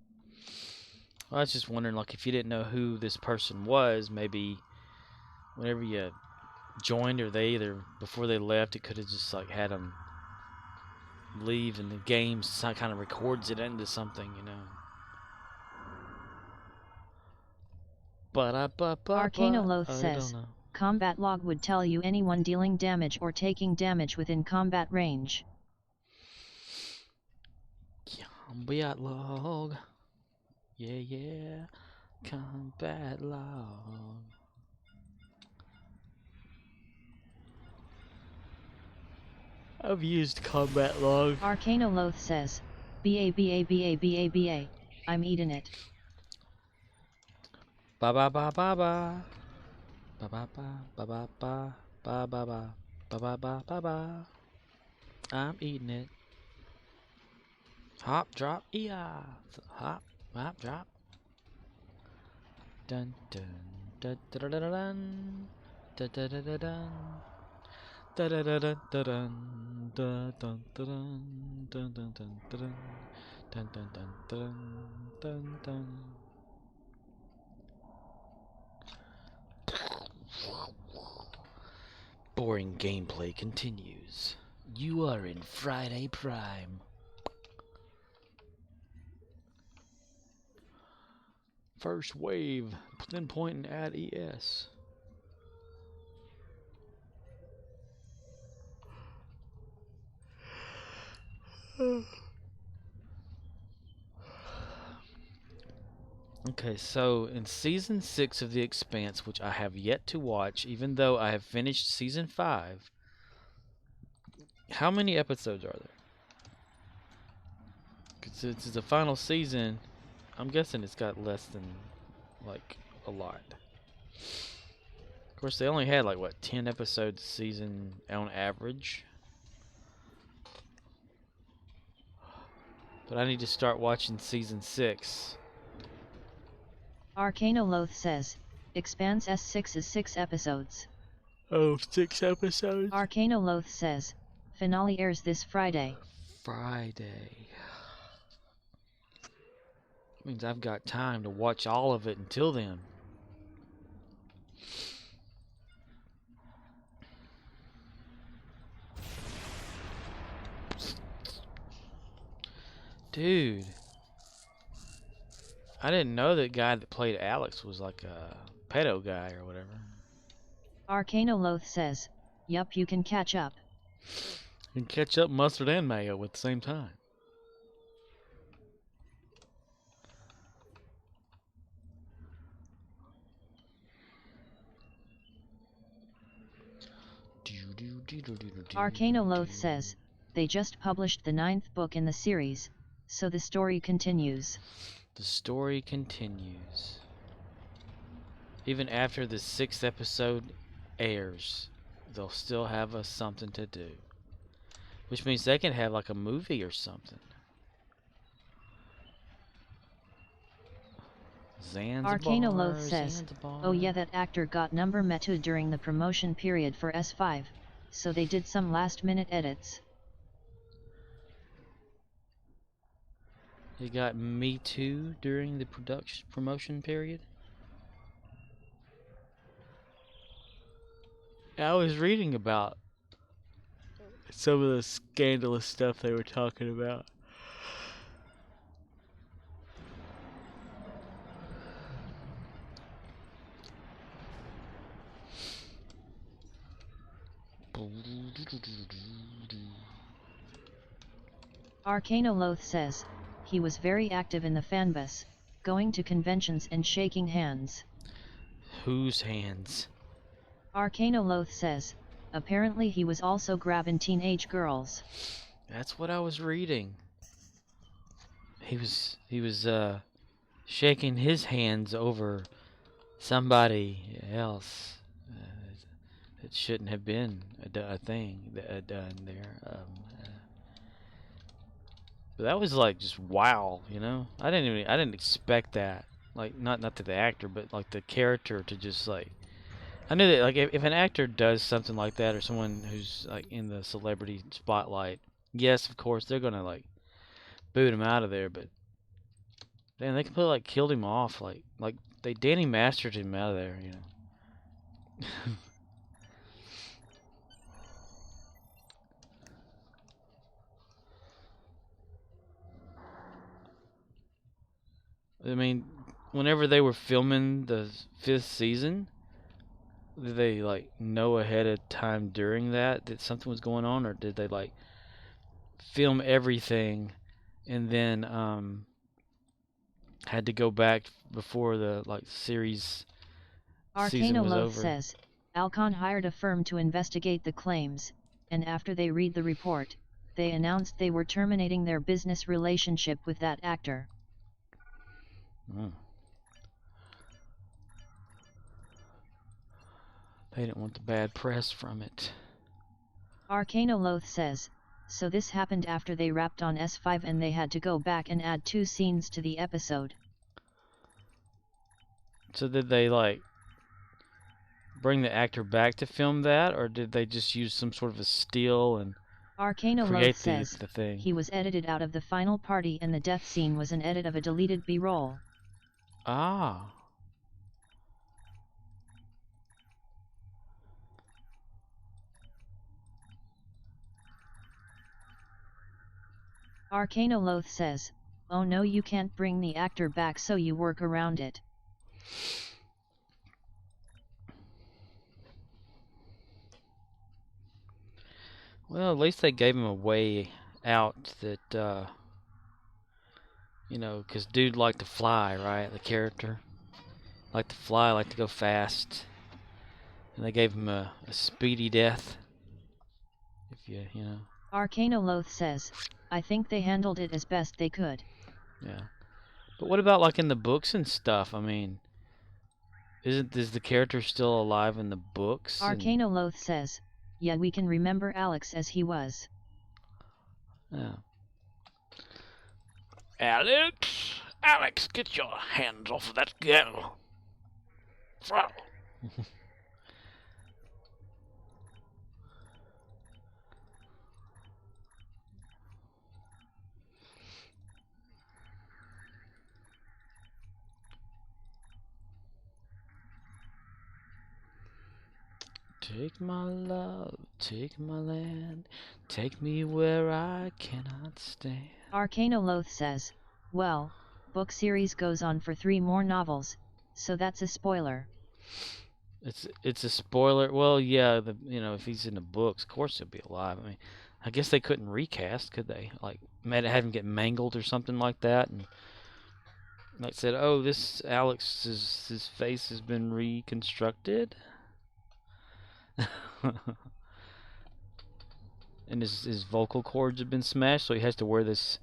S2: I was just wondering, like, if you didn't know who this person was, maybe whenever you joined or they either before they left, it could have just like had them leave, and the game kind of records it into something, you know.
S1: Arcanoloth
S2: I
S1: says,
S2: don't know.
S1: combat log would tell you anyone dealing damage or taking damage within combat range.
S2: Combat log. Yeah. Combat log. I've used combat log.
S1: Arcanoloth says, BA, I'm eating it.
S2: Ba ba ba ba ba. Ba ba ba ba ba ba ba ba ba ba ba ba ba. I'm eating it. Hop, drop, yeah. Hop, drop. Dun dun dun dun dun dun dun dun dun dun. Da da da da da dun da dun dun dun dun dun dun dun dun dun dun dun. Boring gameplay continues. You are in Friday Prime. First wave, then pointing at ES. Okay, so in season 6 of The Expanse, which I have yet to watch, even though I have finished season 5, how many episodes are there? Because it's the final season, I'm guessing it's got less than, like, a lot. Of course, they only had, like, what, 10 episodes a season on average? But I need to start watching season 6.
S1: Arcanoloth says, Expanse S6 is 6 episodes.
S2: Oh, 6 episodes?
S1: Arcanoloth says, finale airs this Friday.
S2: Friday. Means I've got time to watch all of it until then. Dude, I didn't know that guy that played Alex was like a pedo guy or whatever.
S1: Arcanoloth says, yup, you can catch up.
S2: You can catch up mustard and mayo at the same time.
S1: Arcanoloth says, they just published the 9th book in the series, so the story continues.
S2: The story continues. Even after the 6th episode airs, they'll still have us something to do. Which means they can have like a movie or something. Zanzibar,
S1: Arcanoloth says,
S2: Zanzibar.
S1: oh yeah, that actor got number metu during the promotion period for S5, so they did some last-minute edits.
S2: He got Me Too during the promotion period. I was reading about some of the scandalous stuff they were talking about.
S1: Arcanoloth says, he was very active in the fanbase, going to conventions and shaking hands.
S2: Whose hands?
S1: Arcanoloth says, apparently he was also grabbing teenage girls.
S2: That's what I was reading. He was shaking his hands over somebody else. It shouldn't have been a thing done there. But that was like just wow, you know. I didn't expect that. Like not to the actor, but like the character to just like. I knew that like if an actor does something like that, or someone who's like in the celebrity spotlight, yes, of course they're gonna like boot him out of there. But then they completely like killed him off, like they Danny Mastered him out of there, you know. I mean, whenever they were filming the 5th season, did they like know ahead of time during that something was going on, or did they like film everything and then had to go back before the like series season was
S1: Arcanoloth
S2: over?
S1: says, Alcon hired a firm to investigate the claims, and after they read the report, they announced they were terminating their business relationship with that actor.
S2: They didn't want the bad press from it.
S1: Arcanoloth says, so this happened after they wrapped on S5 and they had to go back and add 2 scenes to the episode.
S2: So did they like bring the actor back to film that, or did they just use some sort of a still and
S1: Arcanoloth
S2: create
S1: says,
S2: the thing?
S1: he was edited out of the final party and the death scene was an edit of a deleted B-roll.
S2: Ah.
S1: Arcanoloth says, oh no, you can't bring the actor back, so you work around it.
S2: Well, at least they gave him a way out that, you know, because dude liked to fly, right? The character liked to fly, liked to go fast. And they gave him a speedy death. If you know.
S1: Arcanoloth says, I think they handled it as best they could.
S2: Yeah. But what about like in the books and stuff? I mean, is the character still alive in the books?
S1: Arcanoloth says, yeah, we can remember Alex as he was.
S2: Yeah. Alex, get your hands off of that girl. Take my love, take my land, take me where I cannot stand.
S1: Arcanoloth says, well, book series goes on for 3 more novels, so that's a spoiler.
S2: It's a spoiler. Well, yeah, you know, if he's in the books, of course he'll be alive. I mean, I guess they couldn't recast, could they? Like, have him get mangled or something like that, and like said, oh, this his face has been reconstructed. And his vocal cords have been smashed, so he has to wear this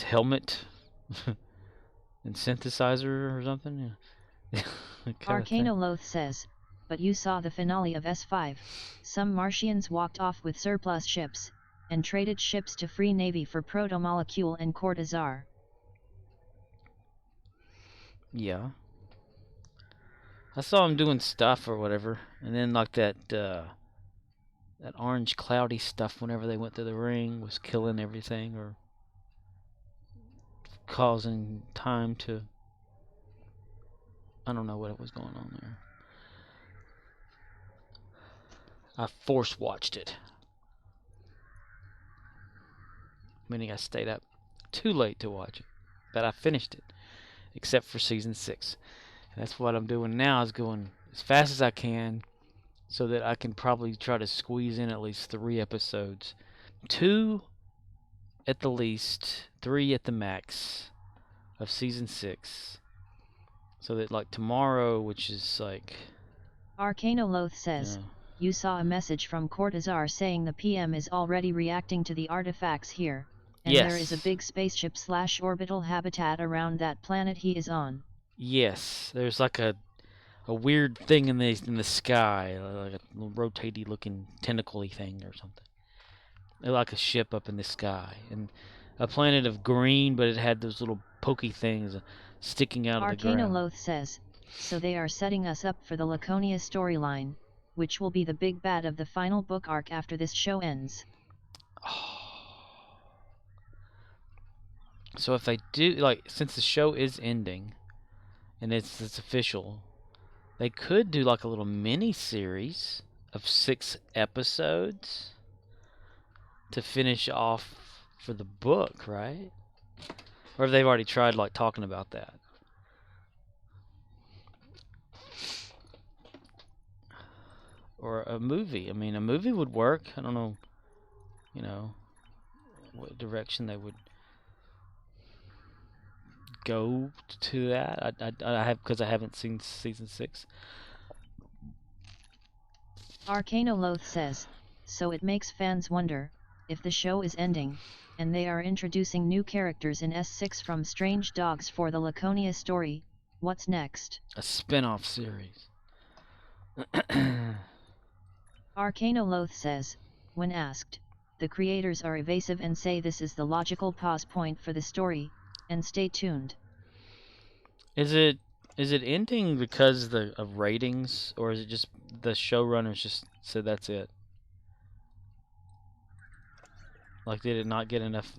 S2: helmet and synthesizer or something. Yeah.
S1: Arcanoloth says, but you saw the finale of S5. Some Martians walked off with surplus ships, and traded ships to Free Navy for Protomolecule and Cortazar.
S2: Yeah. I saw him doing stuff or whatever, and then like that orange cloudy stuff whenever they went through the ring was killing everything or causing time to... I don't know what was going on there. I force watched it. Meaning I stayed up too late to watch it. But I finished it. Except for season 6. And that's what I'm doing now, is going as fast as I can so that I can probably try to squeeze in at least 3 episodes. 2 at the least, 3 at the max of season 6. So that like tomorrow, which is like...
S1: Arcanoloth says, you saw a message from Cortazar saying the PM is already reacting to the artifacts here, and
S2: yes.
S1: there is a big spaceship/orbital habitat around that planet he is on.
S2: Yes, there's like a weird thing in the sky, like a rotating looking tentacle-y thing or something. Like a ship up in the sky, and a planet of green, but it had those little pokey things sticking out of the ground.
S1: Arcanoloth says, so they are setting us up for the Laconia storyline, which will be the big bad of the final book arc after this show ends.
S2: So if they do, like, since the show is ending, and it's official, they could do like a little mini series of 6 episodes to finish off for the book, right? Or have they already tried like talking about that? Or a movie. I mean, a movie would work. I don't know, you know, what direction they would go to that. I have, because I haven't seen season 6.
S1: Arcanoloth says, so it makes fans wonder, if the show is ending, and they are introducing new characters in S6 from Strange Dogs for the Laconia story, what's next?
S2: A spin-off series.
S1: Arcanoloth says, when asked, the creators are evasive and say this is the logical pause point for the story, and stay tuned.
S2: Is it ending because of ratings, or is it just the showrunners just said that's it? Like, did it not get enough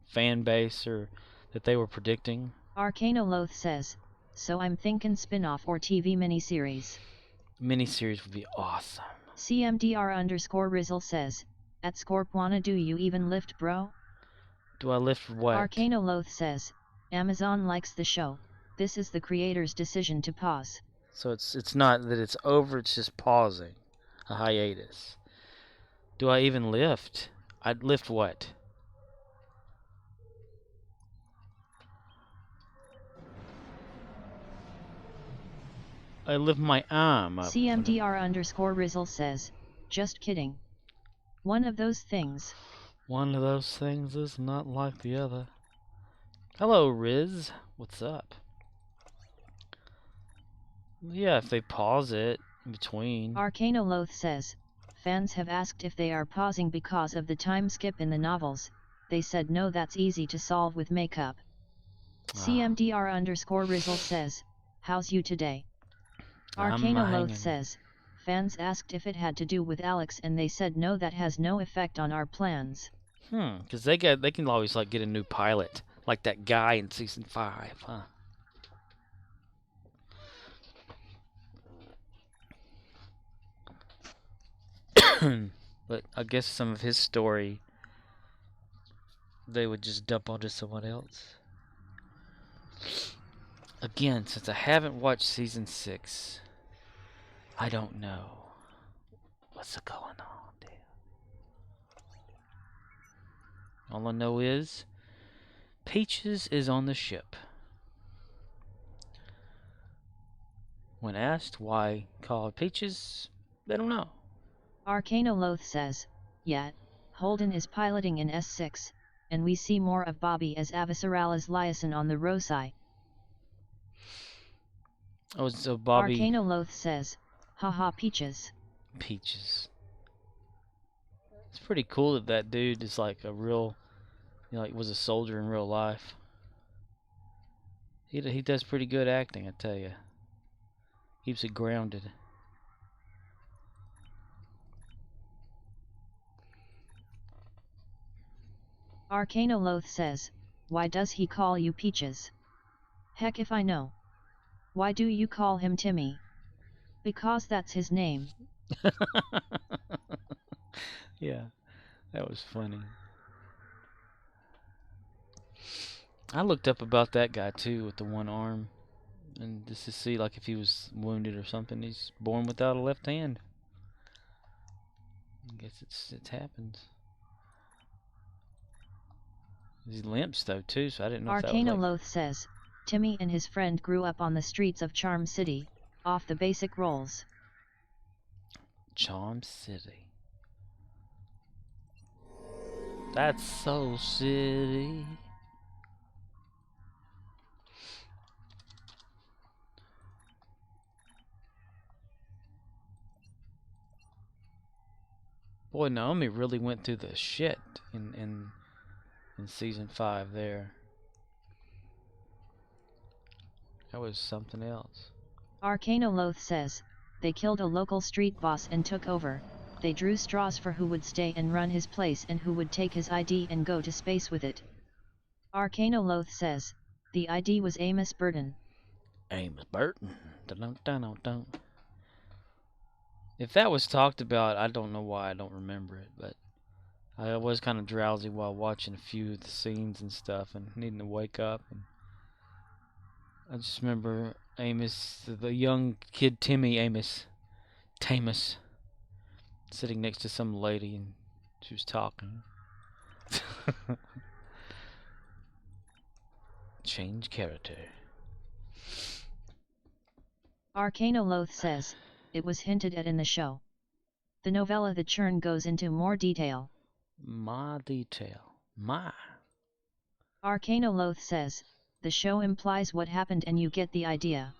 S2: fan base or that they were predicting?
S1: Arcanoloth says, so I'm thinking spin-off or TV miniseries.
S2: Miniseries would be awesome.
S1: CMDR_Rizzle says, at Scorpwana do you even lift bro?
S2: Do I lift what?
S1: Arcanoloth says, Amazon likes the show, this is the creator's decision to pause.
S2: So it's not that it's over, it's just pausing. A hiatus. Do I even lift? I'd lift what? I lift my arm up.
S1: CMDR_Rizzle says, just kidding. One of those things.
S2: One of those things is not like the other. Hello, Riz. What's up? Yeah, if they pause it in between.
S1: Arcanoloth says, fans have asked if they are pausing because of the time skip in the novels. They said no, that's easy to solve with makeup. CMDR_Rizzle says, how's you today? Arcanoloth says, fans asked if it had to do with Alex and they said no, that has no effect on our plans.
S2: Because they can always like get a new pilot, like that guy in season 5, huh? But I guess some of his story they would just dump onto someone else. Again, since I haven't watched season 6, I don't know what's going on there. All I know is Peaches is on the ship. When asked why called Peaches, they don't know.
S1: Arcanoloth says, yet, Holden is piloting in S6, and we see more of Bobby as Avasarala's liaison on the Rosai.
S2: Oh, so Bobby...
S1: Arcanoloth says, haha Peaches.
S2: Peaches. It's pretty cool that that dude is like a real, you know, like was a soldier in real life. He does pretty good acting, I tell you. Keeps it grounded.
S1: Arcanoloth says, why does he call you Peaches? Heck if I know. Why do you call him Timmy? Because that's his name.
S2: Yeah, that was funny. I looked up about that guy too with the one arm, and just to see like if he was wounded or something. He's born without a left hand. I guess it happens. He limps though too, so I didn't know if that was like.
S1: Arcanoloth says, Timmy and his friend grew up on the streets of Charm City, off the basic rolls.
S2: Charm City. That's Soul City. Boy, Naomi really went through the shit in season 5 there. That was something else.
S1: Arcanoloth says, they killed a local street boss and took over. They drew straws for who would stay and run his place and who would take his ID and go to space with it. Arcanoloth says, the ID was Amos Burton.
S2: Amos Burton. Dun-dun-dun-dun-dun. If that was talked about, I don't know why I don't remember it, but I was kind of drowsy while watching a few of the scenes and stuff and needing to wake up. And I just remember Amos, the young kid Timmy Amos, Tamus, sitting next to some lady and she was talking. Change character.
S1: Arcanoloth says, it was hinted at in the show. The novella The Churn goes into more detail.
S2: My detail. My.
S1: Arcanoloth says, the show implies what happened and you get the idea.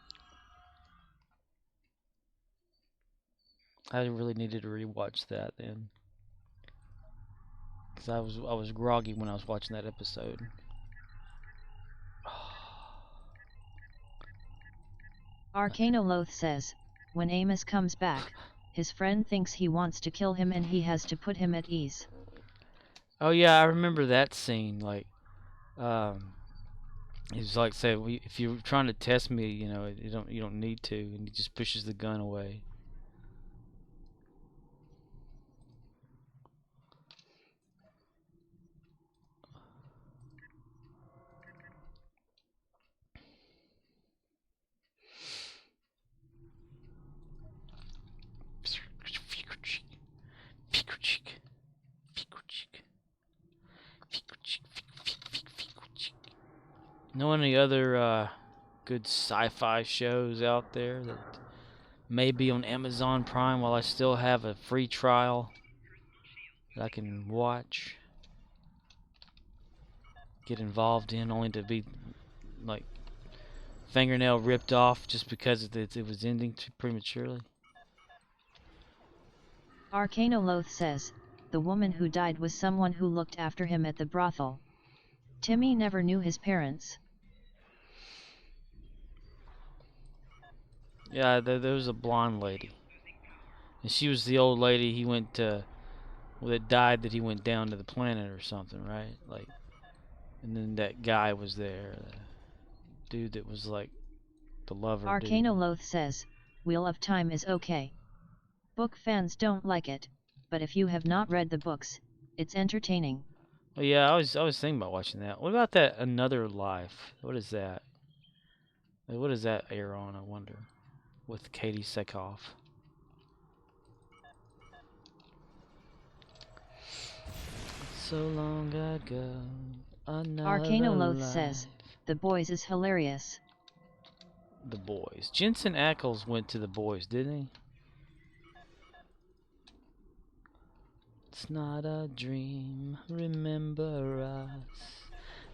S2: I really needed to rewatch that then. Because I was groggy when I was watching that episode.
S1: Arcanoloth says, when Amos comes back, his friend thinks he wants to kill him and he has to put him at ease.
S2: Oh yeah, I remember that scene. Like, he's like, "Say, if you're trying to test me, you know, you don't need to," and he just pushes the gun away. Know any other good sci-fi shows out there that may be on Amazon Prime while I still have a free trial that I can watch, get involved in, only to be like fingernail ripped off just because it was ending too prematurely?
S1: Arcanoloth says, the woman who died was someone who looked after him at the brothel. Timmy never knew his parents.
S2: Yeah, there was a blonde lady, and she was the old lady he went to, well, that died, that he went down to the planet or something, right? Like, and then that guy was there, the dude that was like the lover.
S1: Arcanoloth says, Wheel of Time is okay. Book fans don't like it, but if you have not read the books, it's entertaining.
S2: Oh yeah, I was thinking about watching that. What about that Another Life? What is that? Like, what does that air on, I wonder? With Katie Sackhoff. So long ago, another
S1: Arcanoloth
S2: life.
S1: says, The Boys is hilarious.
S2: The Boys. Jensen Ackles went to The Boys, didn't he? It's not a dream, remember us.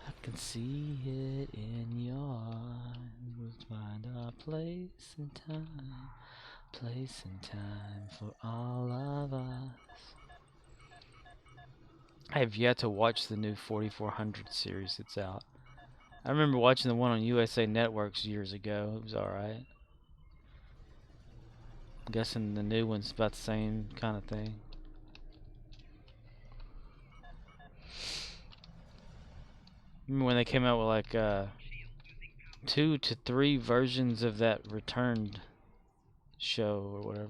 S2: I can see it in your eyes. We'll find our place and time for all of us. I have yet to watch the new 4400 series that's out. I remember watching the one on USA Networks years ago. It was alright. I'm guessing the new one's about the same kind of thing. Remember when they came out with like 2 to 3 versions of that Returned show or whatever.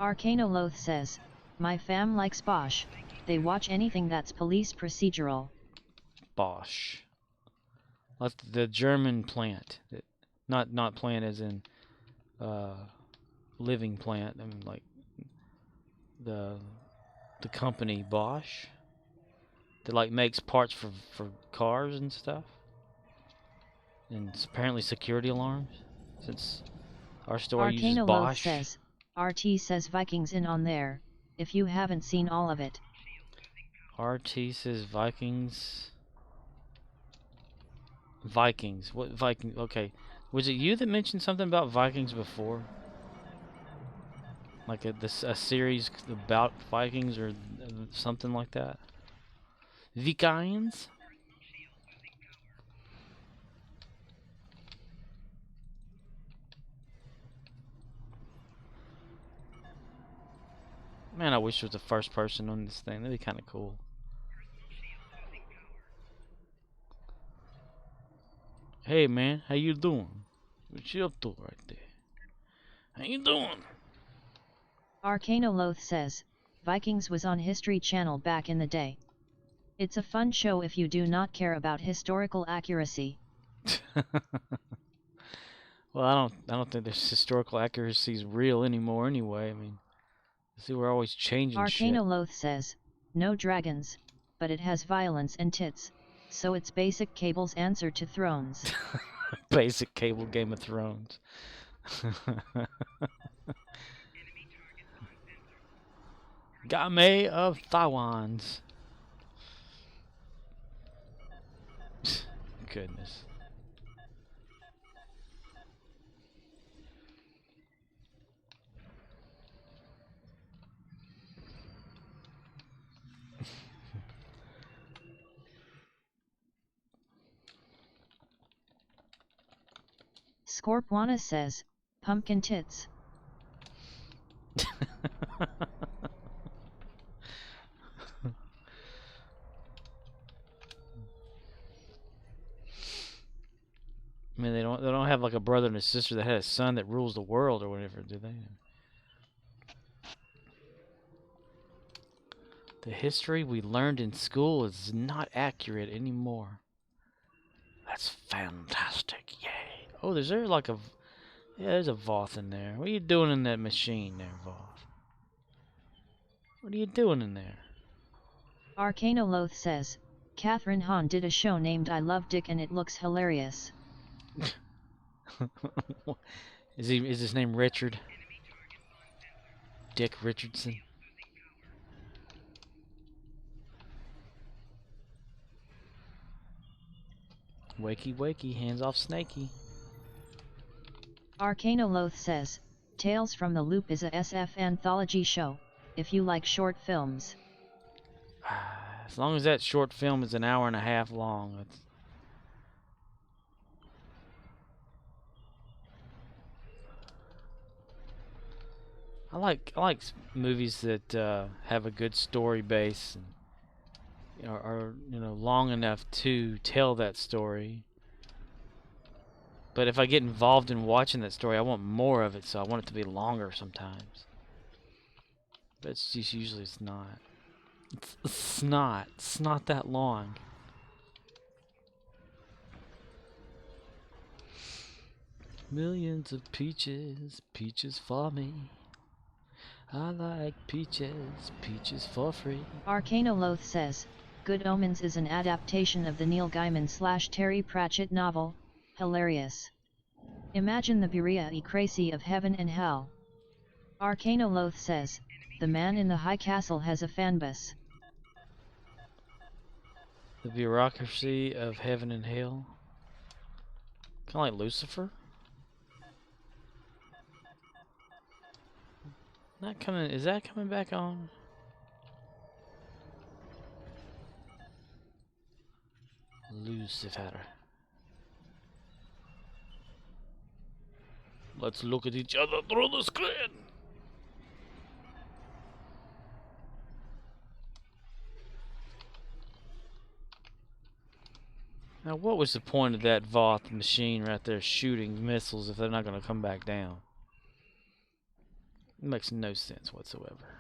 S1: Arcanoloth says, my fam likes Bosch, they watch anything that's police procedural.
S2: Bosch. That's the German plant. Not plant as in living plant. I mean like the company Bosch that like makes parts for cars and stuff. And apparently security alarms, since our store uses
S1: Arcanoloth
S2: Bosch.
S1: says, RT says Vikings in on there, if you haven't seen all of it.
S2: RT says Vikings. Vikings. What Vikings? Okay. Was it you that mentioned something about Vikings before? Like a series about Vikings or something like that? Vikings? Man, I wish it was the first person on this thing. That'd be kind of cool. Hey man, how you doing? What you up to right there? How you doing?
S1: Arcanoloth says, Vikings was on History Channel back in the day. It's a fun show if you do not care about historical accuracy.
S2: Well, I don't think this historical accuracy is real anymore anyway. I mean, see, we're always changing shit.
S1: Arcanoloth says, no dragons, but it has violence and tits, so it's basic Cable's answer to Thrones.
S2: Basic Cable Game of Thrones. Game of Thawans. Goodness.
S1: Scorpwana says, pumpkin tits.
S2: I mean, they don't have like a brother and a sister that had a son that rules the world or whatever, do they? The history we learned in school is not accurate anymore. That's fantastic. Yay. Oh, there's like a... Yeah, there's a Voth in there. What are you doing in that machine there, Voth? What are you doing in there?
S1: Arcanoloth says, Catherine Hahn did a show named I Love Dick and it looks hilarious.
S2: Is his name Richard? Dick Richardson? Wakey wakey, hands off Snakey.
S1: Arcanoloth says, Tales from the Loop is a SF anthology show, if you like short films.
S2: As long as that short film is an hour and a half long, it's... I like movies that have a good story base and are long enough to tell that story. But if I get involved in watching that story, I want more of it, so I want it to be longer sometimes. But it's just usually it's not. It's not. It's not that long. Millions of peaches, peaches for me. I like peaches, peaches for free.
S1: Arcanoloth says, Good Omens is an adaptation of the Neil Gaiman / Terry Pratchett novel, hilarious. Imagine the bureaucracy of heaven and hell. Arcanoloth says, the man in the high castle has a fanbus.
S2: The bureaucracy of heaven and hell. Kind of like Lucifer. Not coming. Is that coming back on? Lucifer. Let's look at each other through the screen. Now, what was the point of that Voth machine right there shooting missiles if they're not going to come back down? It makes no sense whatsoever.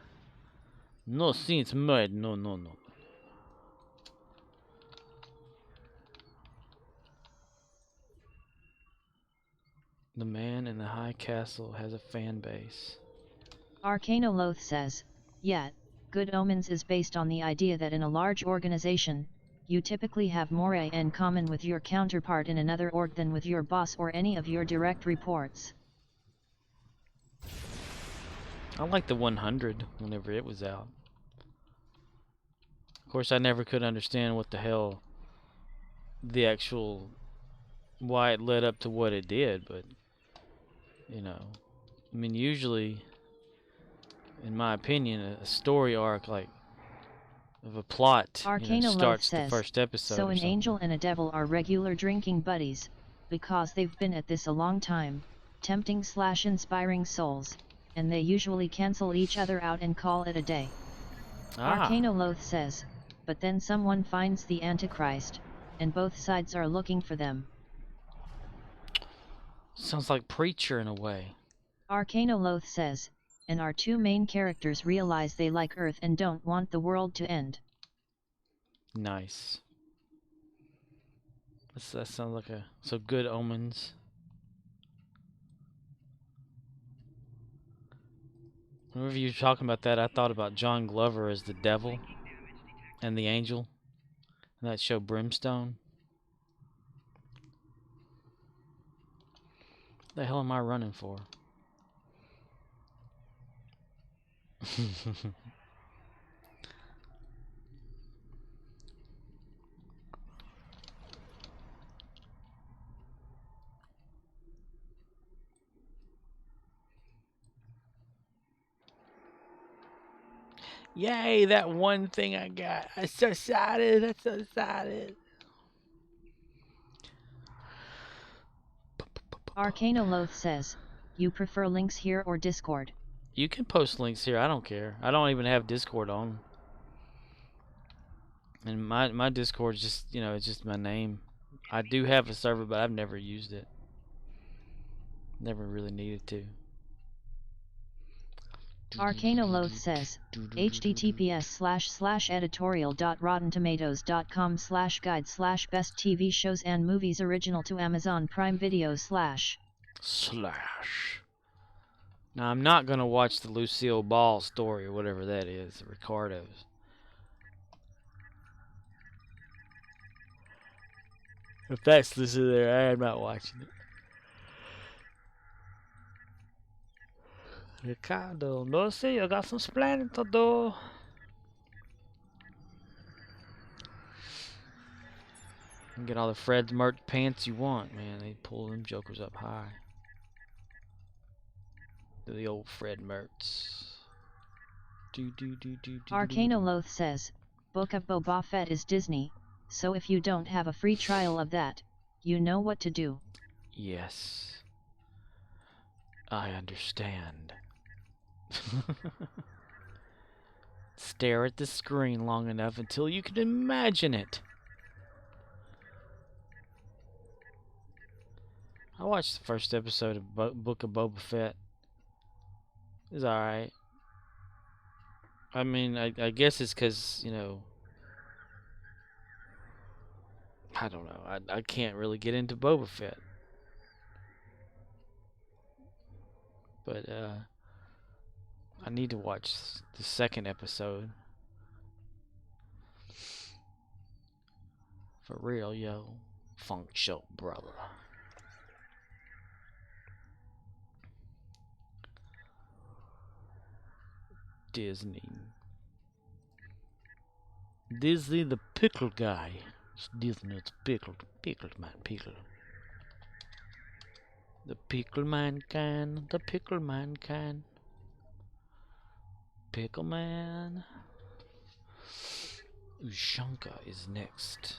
S2: No sense made. No, no, no. The man in the high castle has a fan base.
S1: Arcanoloth says, yet, Good Omens is based on the idea that in a large organization, you typically have more in common with your counterpart in another org than with your boss or any of your direct reports.
S2: I like the 100 whenever it was out. Of course, I never could understand what the hell the actual why it led up to what it did, but you know, I mean, usually, in my opinion, a story arc like of a plot starts
S1: says,
S2: the first episode.
S1: So
S2: or
S1: an
S2: something.
S1: angel and a devil are regular drinking buddies, because they've been at this a long time, tempting/inspiring souls, and they usually cancel each other out and call it a day. Arcanoloth says, but then someone finds the Antichrist, and both sides are looking for them.
S2: Sounds like Preacher in a way.
S1: Arcanoloth says, and our two main characters realize they like Earth and don't want the world to end.
S2: Nice. That sounds like so Good Omens. Whenever you were talking about that, I thought about John Glover as the devil and the angel in that show Brimstone. What the hell am I running for? Yay, that one thing I got. I'm so excited. I'm so excited.
S1: Arcanoloth says, you prefer links here or Discord?
S2: You can post links here. I don't care. I don't even have Discord on. And my Discord is just, it's just my name. I do have a server, but I've never used it. Never really needed to.
S1: Arcanoloth says, https://editorial.rottentomatoes.com/guide/best TV shows and movies original to Amazon Prime Video /
S2: Now, I'm not going to watch the Lucille Ball story or whatever that is, Ricardo's. If that's listed there, I'm not watching it. Ricardo, no see, I got some splaining to do. You can get all the Fred Mert pants you want, man. They pull them jokers up high. The old Fred Mertz.
S1: Arcanoloth says, Book of Boba Fett is Disney, so if you don't have a free trial of that, you know what to do.
S2: Yes. I understand. Stare at the screen long enough until you can imagine it. I watched the first episode of Book of Boba Fett. It's alright. I mean, I guess it's because, I don't know. I can't really get into Boba Fett. But, I need to watch the second episode. For real, yo. Funk Show, brother. Disney. Disney the pickle guy. It's Disney, it's pickled man, pickled. The pickle man can, the pickle man can. Pickle man. Ushanka is next.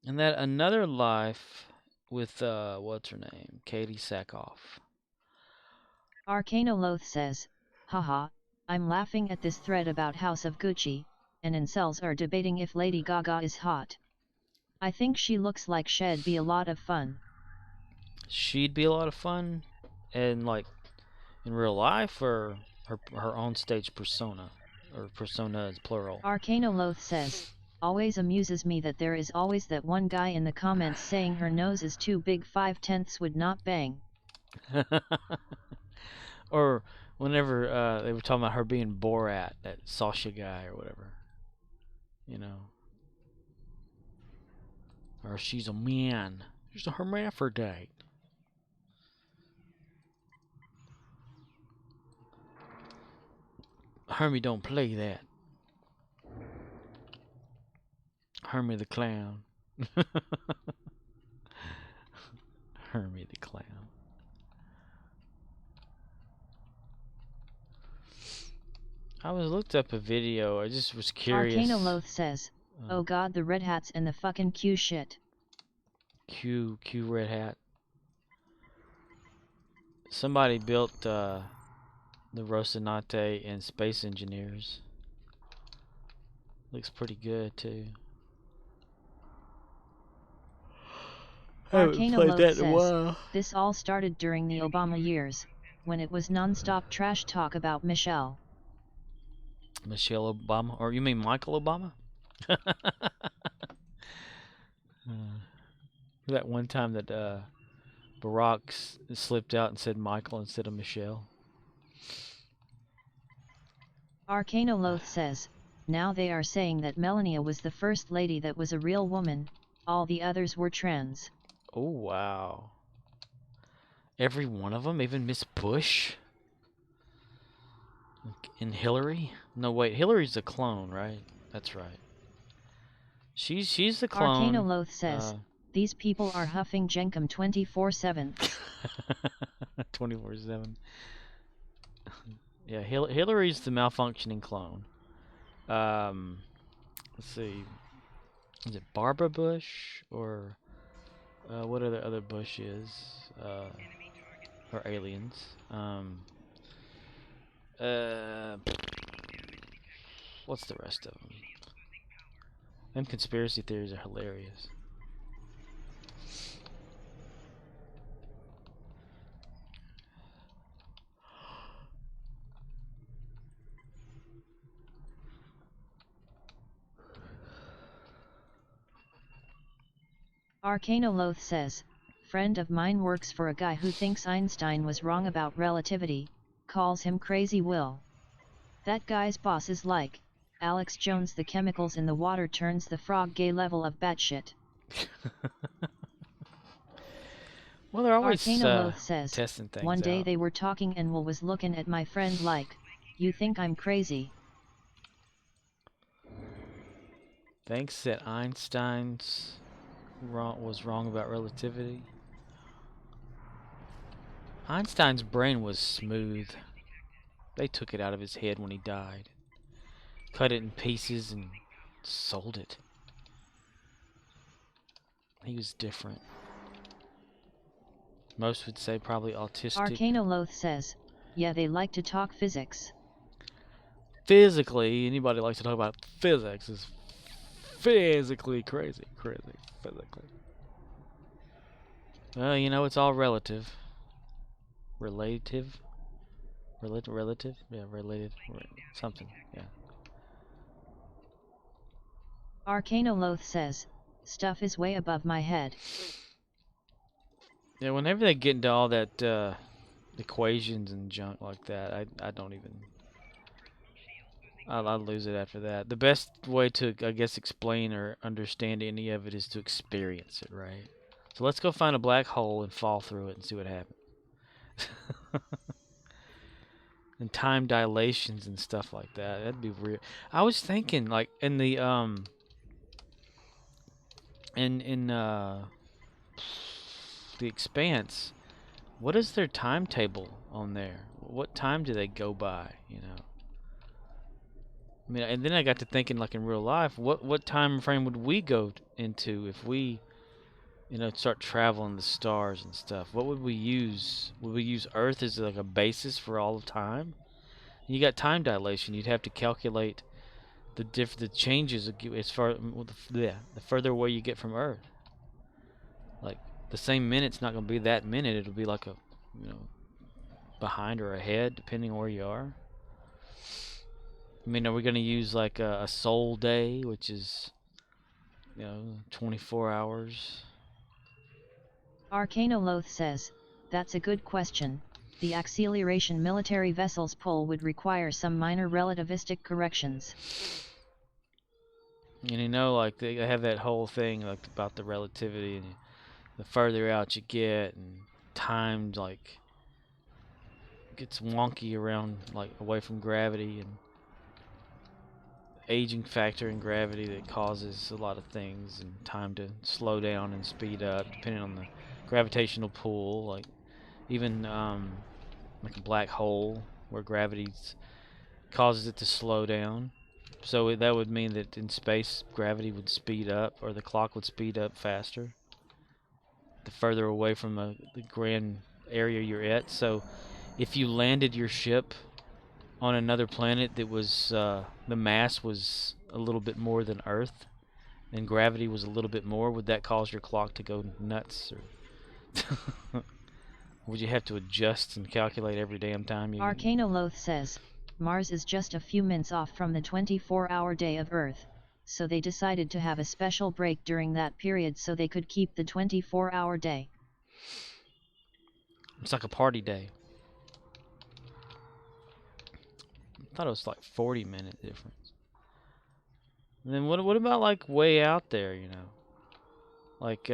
S2: And that Another Life with what's her name? Katie Sackhoff.
S1: Arcanoloth says, haha, I'm laughing at this thread about House of Gucci, and incels are debating if Lady Gaga is hot. I think she looks like she'd be a lot of fun.
S2: She'd be a lot of fun, and like in real life, or her own stage persona, or personas plural.
S1: Arcanoloth says, always amuses me that there is always that one guy in the comments saying her nose is too big 5/10 would not bang.
S2: Or whenever they were talking about her being Borat, that Sasha guy or whatever, you know. Or she's a man. She's a hermaphrodite. Hermie don't play that. Hermie the clown. Hermie the clown. I looked up a video. I just was curious.
S1: Arcanoloth says, oh god, the red hats and the fucking Q shit.
S2: Q red hat. Somebody built the Rocinante in Space Engineers. Looks pretty good too.
S1: Arcanoloth says, this all started during the Obama years, when it was non-stop trash talk about Michelle.
S2: Michelle Obama? Or you mean Michael Obama? That one time that Barack slipped out and said Michael instead of Michelle.
S1: Arcanoloth says, now they are saying that Melania was the first lady that was a real woman, all the others were trans.
S2: Oh, wow. Every one of them? Even Miss Bush? And Hillary? No, wait. Hillary's a clone, right? That's right. She's the clone.
S1: Arcanoloth says, these people are huffing Jenkum 24/7.
S2: 24/7. Yeah, Hillary's the malfunctioning clone. Let's see. Is it Barbara Bush or what other Bush is? Or aliens? What's the rest of them? Them conspiracy theories are hilarious.
S1: Arcanoloth says, friend of mine works for a guy who thinks Einstein was wrong about relativity, calls him Crazy Will. That guy's boss is like, Alex Jones. The chemicals in the water turns the frog gay level of batshit.
S2: Well, they're always
S1: Arcanoloth says,
S2: testing things
S1: one day
S2: out.
S1: they were talking and Will was looking at my friend like, you think I'm crazy?
S2: Thinks that Einstein's was wrong about relativity. Einstein's brain was smooth. They took it out of his head when he died. Cut it in pieces and sold it. He was different. Most would say probably autistic.
S1: Arcanoloth says, yeah, they like to talk physics.
S2: Physically, anybody likes to talk about physics is physically crazy. Physically. Well, you know, it's all relative. Relative? Relative? Yeah, related. Something, yeah.
S1: Arcanoloth says, stuff is way above my head.
S2: Yeah, whenever they get into all that equations and junk like that, I don't even... I'll lose it after that. The best way to, I guess, explain or understand any of it is to experience it, right? So let's go find a black hole and fall through it and see what happens. And time dilations and stuff like that. That'd be weird. I was thinking, like, in the The Expanse, what is their timetable on there? What time do they go by, you know? I mean, and then I got to thinking, like in real life, what time frame would we go into if we, start traveling the stars and stuff? What would we use? Would we use Earth as like a basis for all of time? You got time dilation. You'd have to calculate the changes as far the further away you get from Earth. Like the same minute's not going to be that minute. It'll be like a, behind or ahead depending on where you are. I mean, are we going to use like a soul day, which is 24 hours?
S1: Arcanoloth says, that's a good question. The acceleration military vessels pull would require some minor relativistic corrections.
S2: And like they have that whole thing like about the relativity, and the further out you get, and time like gets wonky around like away from gravity, and aging factor in gravity that causes a lot of things, and time to slow down and speed up depending on the gravitational pull, like even like a black hole where gravity causes it to slow down. So that would mean that in space gravity would speed up, or the clock would speed up faster the further away from the grand area you're at. So if you landed your ship on another planet that was the mass was a little bit more than Earth and gravity was a little bit more, would that cause your clock to go nuts? Or would you have to adjust and calculate every damn time you...
S1: Arcanoloth says, Mars is just a few minutes off from the 24-hour day of Earth, so they decided to have a special break during that period so they could keep the 24-hour day.
S2: It's like a party day. I thought it was like 40-minute difference. And then what about like way out there, Like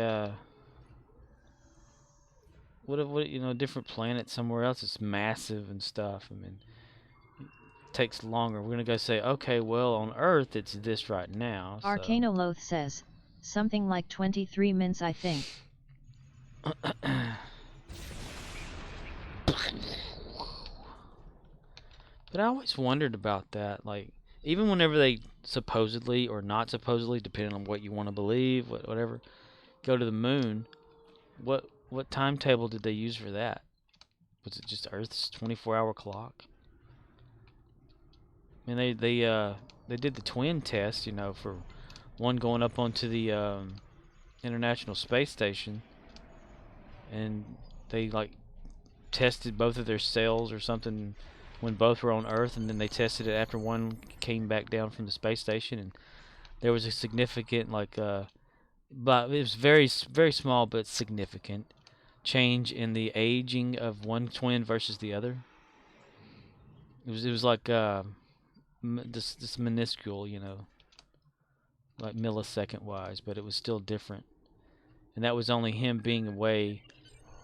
S2: what different planet somewhere else it's massive and stuff. I mean, it takes longer. We're going to go say, "Okay, well, on Earth it's this right now." So.
S1: Arcanoloth says, something like 23 minutes I think.
S2: But I always wondered about that, like, even whenever they supposedly or not supposedly, depending on what you want to believe, whatever, go to the moon, what timetable did they use for that? Was it just Earth's 24-hour clock? I mean, they did the twin test, for one going up onto the International Space Station, and they like tested both of their cells or something when both were on Earth, and then they tested it after one came back down from the space station, and there was a significant but it was very very small but significant change in the aging of one twin versus the other. It was like this minuscule, like millisecond wise, but it was still different, and that was only him being away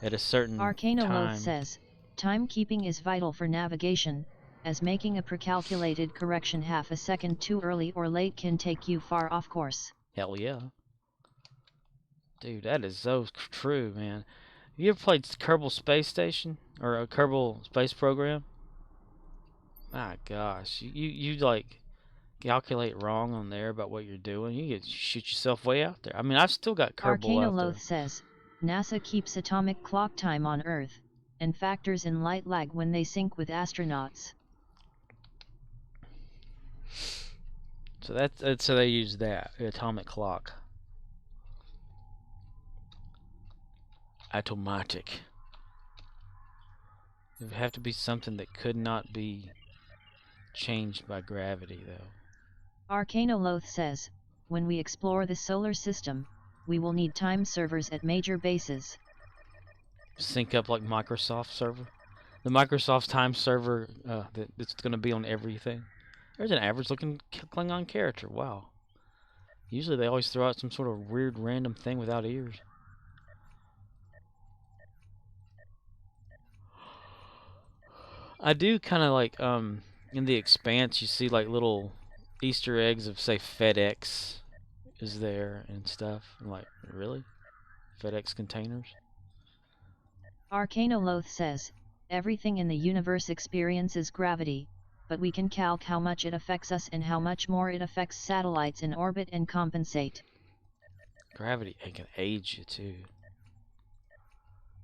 S2: at a certain
S1: Arcanoloth
S2: time.
S1: says, timekeeping is vital for navigation, as making a precalculated correction half a second too early or late can take you far off course.
S2: Hell yeah. Dude, that is so true, man. You ever played Kerbal Space Station? Or a Kerbal Space Program? My gosh. You like calculate wrong on there about what you're doing, you get shoot yourself way out there. I mean, I've still got Kerbal out there.
S1: Arcanoloth says, NASA keeps atomic clock time on Earth, and factors in light lag when they sync with astronauts.
S2: So that's so they use that, the atomic clock. Atomatic. It would have to be something that could not be changed by gravity, though.
S1: Arcanoloth says, when we explore the solar system, we will need time servers at major bases.
S2: Sync up like Microsoft server. The Microsoft time server that's going to be on everything. There's an average looking Klingon character. Wow. Usually they always throw out some sort of weird random thing without ears. I do kind of like in The Expanse you see like little Easter eggs of, say, FedEx is there and stuff. I'm like, really? FedEx containers?
S1: Arcanoloth says, everything in the universe experiences gravity, but we can calc how much it affects us and how much more it affects satellites in orbit and compensate.
S2: Gravity, it can age you too.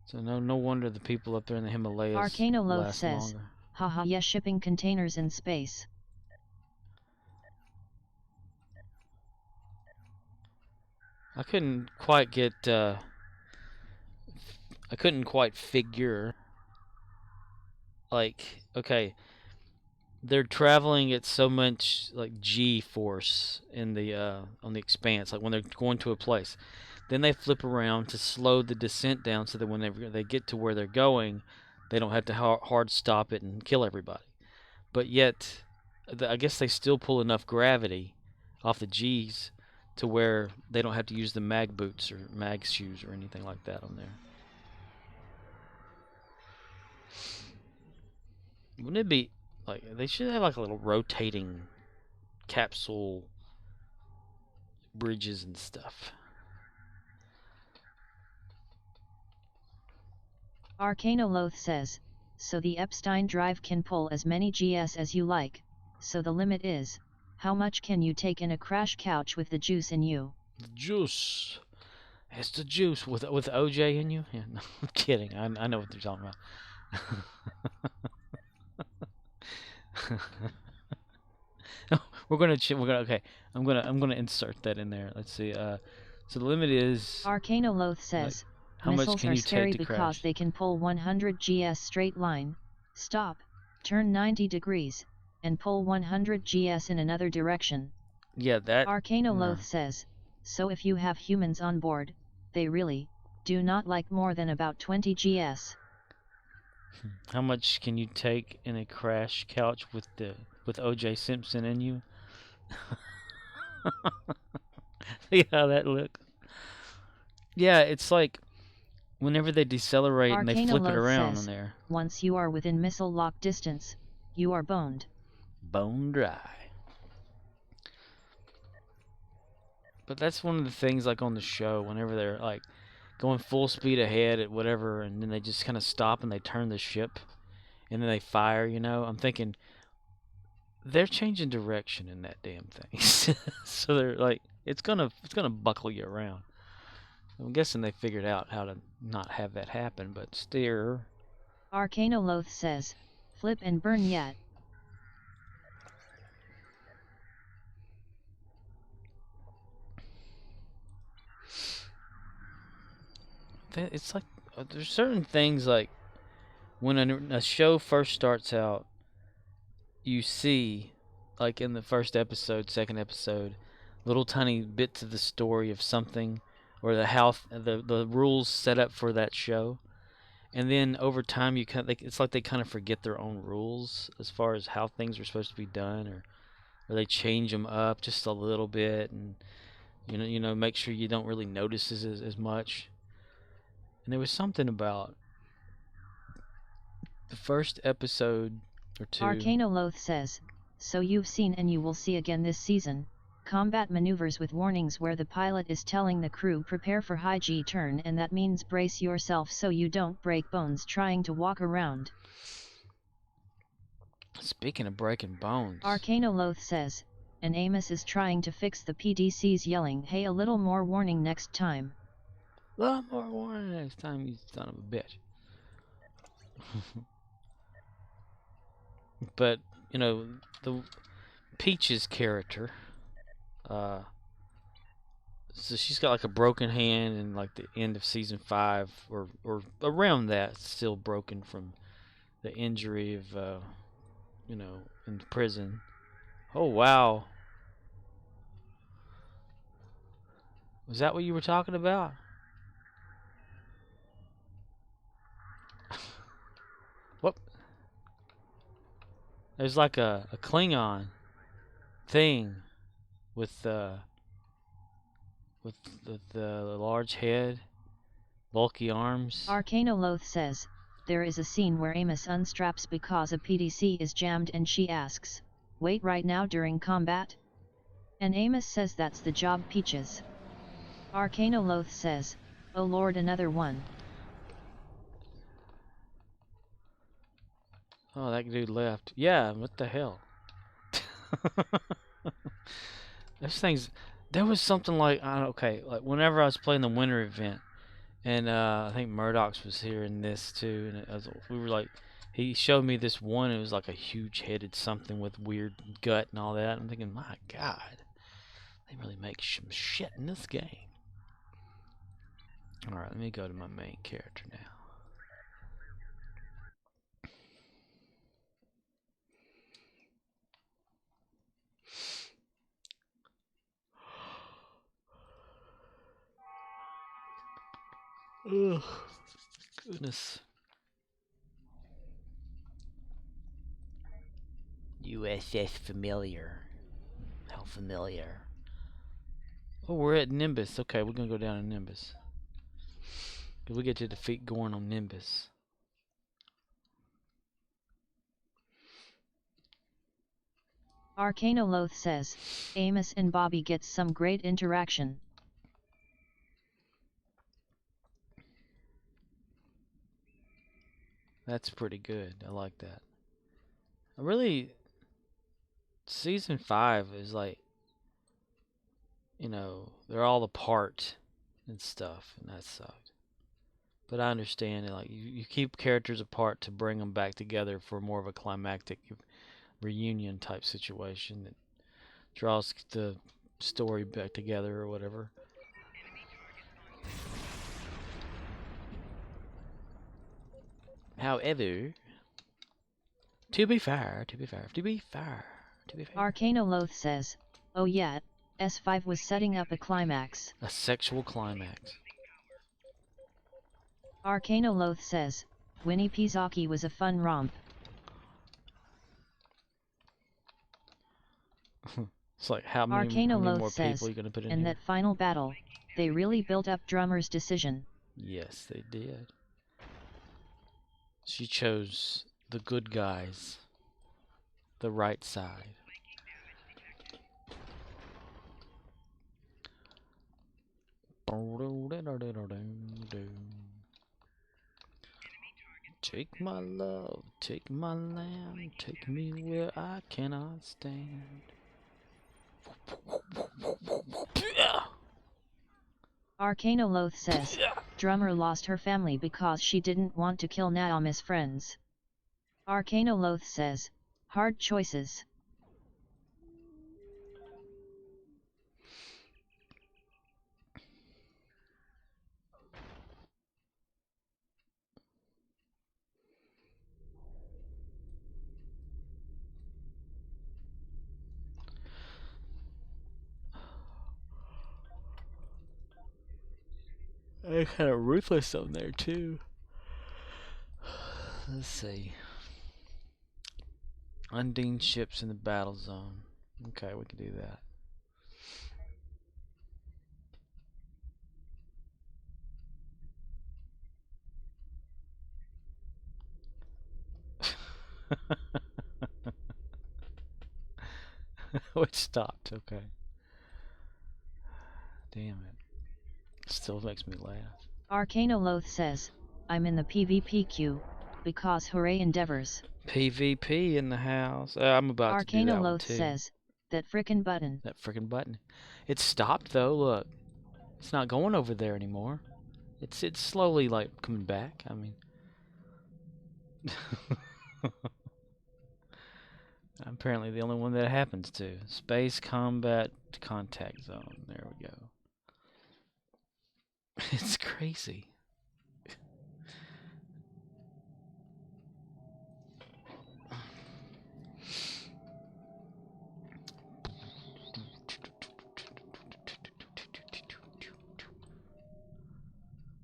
S2: So no wonder the people up there in the Himalayas
S1: Arcanoloth
S2: last
S1: says,
S2: longer.
S1: haha, yes, shipping containers in space.
S2: I couldn't quite get, I couldn't quite figure, like, okay, they're traveling at so much, like, G-force in the, on the Expanse, like when they're going to a place. Then they flip around to slow the descent down so that when they get to where they're going, they don't have to hard stop it and kill everybody. But yet, I guess they still pull enough gravity off the G's to where they don't have to use the mag boots or mag shoes or anything like that on there. Wouldn't it be like they should have like a little rotating capsule bridges and stuff?
S1: Arcanoloth says, so the Epstein drive can pull as many GS as you like, so the limit is, how much can you take in a crash couch with the juice in you?
S2: The juice. It's the juice with OJ in you? Yeah, no, I'm kidding. I know what they're talking about. we're gonna okay. I'm gonna insert that in there. Let's see. So the limit is
S1: Arcanoloth says,
S2: how much
S1: missiles
S2: can
S1: are
S2: you
S1: scary
S2: take to
S1: because
S2: crash?
S1: they can pull 100 GS straight line, stop, turn 90 degrees, and pull 100 GS in another direction.
S2: Yeah, that.
S1: Arcanoloth says, so if you have humans on board, they really do not like more than about 20 GS.
S2: How much can you take in a crash couch with OJ Simpson in you? See how that looks? Yeah, it's like whenever they decelerate and they flip it around on there.
S1: Once you are within missile lock distance, you are boned.
S2: Bone dry. But that's one of the things like on the show, whenever they're like going full speed ahead at whatever, and then they just kind of stop and they turn the ship, and then they fire, you know, I'm thinking, they're changing direction in that damn thing. So they're like, it's gonna buckle you around. I'm guessing they figured out how to not have that happen, but steer.
S1: Arcanoloth says, flip and burn yet.
S2: It's like, there's certain things like, when a show first starts out, you see, like in the first episode, second episode, little tiny bits of the story of something, or the rules set up for that show, and then over time it's like they kind of forget their own rules as far as how things are supposed to be done, or they change them up just a little bit, and you know make sure you don't really notice as much. And there was something about the first episode or two.
S1: Arcanoloth says, so you've seen and you will see again this season, combat maneuvers with warnings where the pilot is telling the crew prepare for high G turn, and that means brace yourself so you don't break bones trying to walk around.
S2: Speaking of breaking bones.
S1: Arcanoloth says, and Amos is trying to fix the PDCs yelling, hey, a little more warning next time.
S2: A lot more warning next time, you son of a bitch. But, you know, the Peach's character, so she's got like a broken hand in like the end of season 5, or around that, still broken from the injury of, you know, in prison. Oh, wow. Was that what you were talking about? What? There's like a Klingon thing with the large head, bulky arms.
S1: Arcanoloth says, there is a scene where Amos unstraps because a PDC is jammed and she asks, wait right now during combat? And Amos says that's the job, Peaches. Arcanoloth says, oh lord, another one.
S2: Oh, that dude left. Yeah, what the hell? Those things. There was something like okay, like whenever I was playing the winter event, and I think Murdoch's was here in this too, and we were like, he showed me this one. It was like a huge-headed something with weird gut and all that. I'm thinking, my God, they really make some shit in this game. All right, let me go to my main character now. Ugh, goodness. USS Familiar. How familiar. Oh, we're at Nimbus. Okay, we're gonna go down to Nimbus. We get to defeat Gorn on Nimbus.
S1: Arcanoloth says, Amos and Bobby gets some great interaction.
S2: That's pretty good. I like that. I really, season 5 is like, you know, they're all apart and stuff, and that sucked. But I understand it. Like you keep characters apart to bring them back together for more of a climactic reunion type situation that draws the story back together or whatever. However, to be fair,
S1: Arcanoloth says, oh yeah, S5 was setting up a climax.
S2: a sexual climax.
S1: Arcanoloth says, Winnie Pizaki was a fun romp.
S2: It's like how many more
S1: says,
S2: people are you gonna put in
S1: in
S2: here?
S1: that final battle, they really built up Drummer's decision.
S2: Yes, they did. She chose the good guys, the right side. Take my love, take my lamb, take me where I cannot stand.
S1: Arcanoloth says, Drummer lost her family because she didn't want to kill Naomi's friends. Arcanoloth says, hard choices.
S2: They're kind of ruthless on there too. Let's see. Undine ships in the battle zone. Okay, we can do that. It stopped, okay. Damn it. Still makes me laugh.
S1: Arcanoloth says, I'm in the PvP queue, because hooray endeavors.
S2: PvP in the house. I'm about to do that one
S1: Arcanoloth
S2: too.
S1: says, that frickin' button.
S2: That frickin' button. It stopped though, look. It's not going over there anymore. It's slowly like coming back. I mean I'm apparently the only one that it happens to. Space Combat Contact Zone. There we go. It's crazy.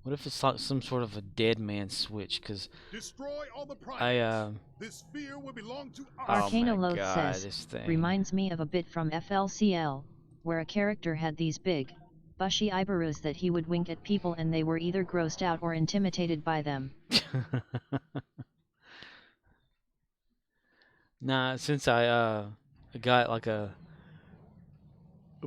S2: What if it's like some sort of a dead man switch? Because
S3: Destroy all the primates. This sphere will belong to us.
S1: Arcanoloth says, reminds me of a bit from FLCL, where a character had these big, bushy eyebrows that he would wink at people and they were either grossed out or intimidated by them.
S2: Nah, since I got like a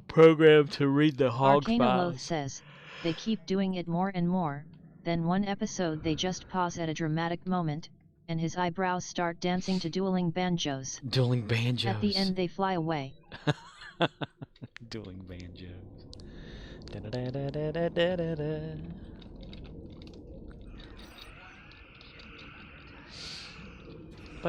S2: program to read the hog
S1: Arcanoloth
S2: files.
S1: says, they keep doing it more and more, then one episode they just pause at a dramatic moment, and his eyebrows start dancing to dueling banjos.
S2: Dueling banjos.
S1: At the end they fly away.
S2: Dueling banjos. Da da da da da da da da. If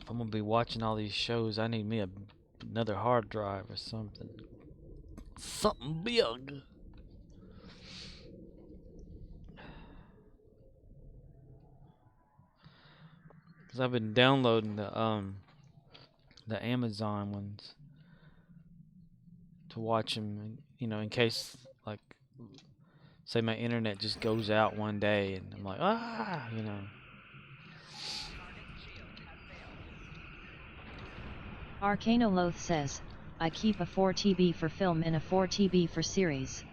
S2: I'm gonna be watching all these shows, I need me another hard drive or something. Something big. Cause I've been downloading the Amazon ones to watch them, you know, in case, like, say my internet just goes out one day and I'm like, you know.
S1: Arcanoloth says, I keep a 4TB for film and a 4TB for series.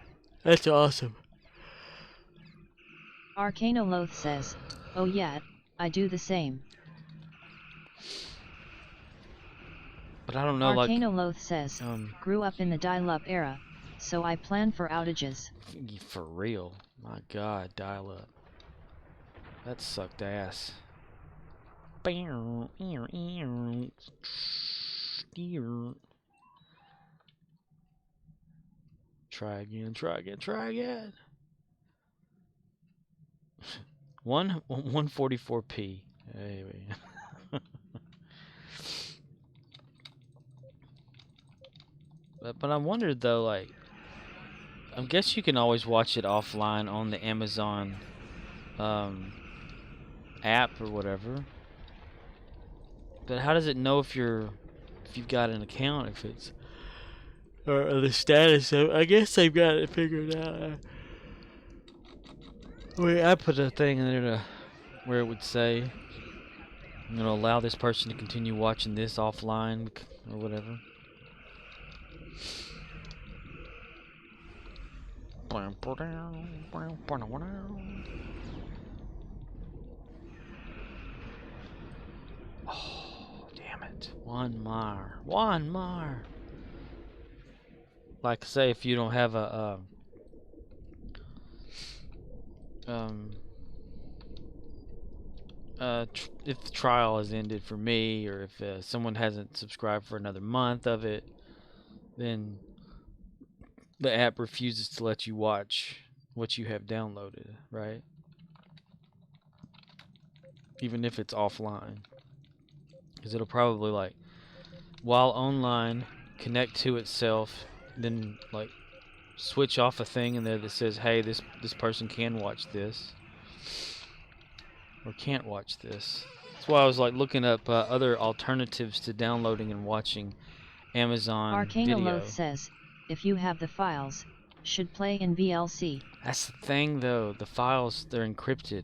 S2: That's awesome.
S1: Arcanoloth says, oh yeah, I do the same.
S2: But I don't know,
S1: Arcanoloth says, grew up in the dial-up era, so I plan for outages.
S2: For real. My God, dial-up. That sucked ass. Try again, try again, try again. 144p. Anyway. But I wondered though, like, I guess you can always watch it offline on the Amazon app or whatever. But how does it know if you've got an account, if it's or the status of? I guess they've got it figured out. Wait, I put a thing in there where it would say, you know, allow this person to continue watching this offline or whatever. Oh, damn it. One more. Like, say if you don't have if the trial has ended for me, or if someone hasn't subscribed for another month of it, then the app refuses to let you watch what you have downloaded, right? Even if it's offline. Because it'll probably, like, while online, connect to itself, then, like, switch off a thing in there that says, hey, this person can watch this. Or can't watch this. That's why I was, like, looking up other alternatives to downloading and watching Amazon video.
S1: Arcanoloth says, if you have the files, should play in VLC.
S2: That's the thing, though. The files, they're encrypted.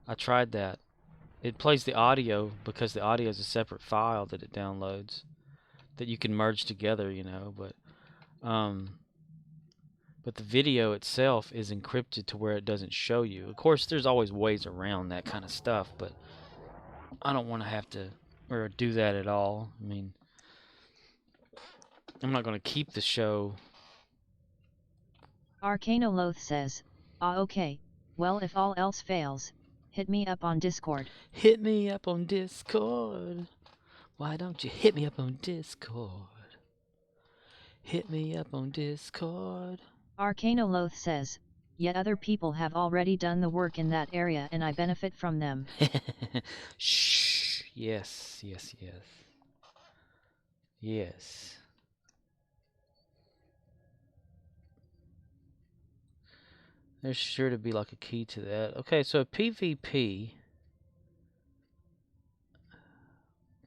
S2: I tried that. It plays the audio because the audio is a separate file that it downloads that you can merge together, you know, but the video itself is encrypted to where it doesn't show you. Of course, there's always ways around that kind of stuff, but I don't want to have to or do that at all. I mean, I'm not going to keep the show.
S1: Arcanoloth says, okay, well if all else fails, hit me up on Discord.
S2: Hit me up on Discord. Why don't you hit me up on Discord? Hit me up on Discord.
S1: Arcanoloth says, yet other people have already done the work in that area and I benefit from them.
S2: Shh. Yes. Yes. There's sure to be like a key to that. Okay, so PvP.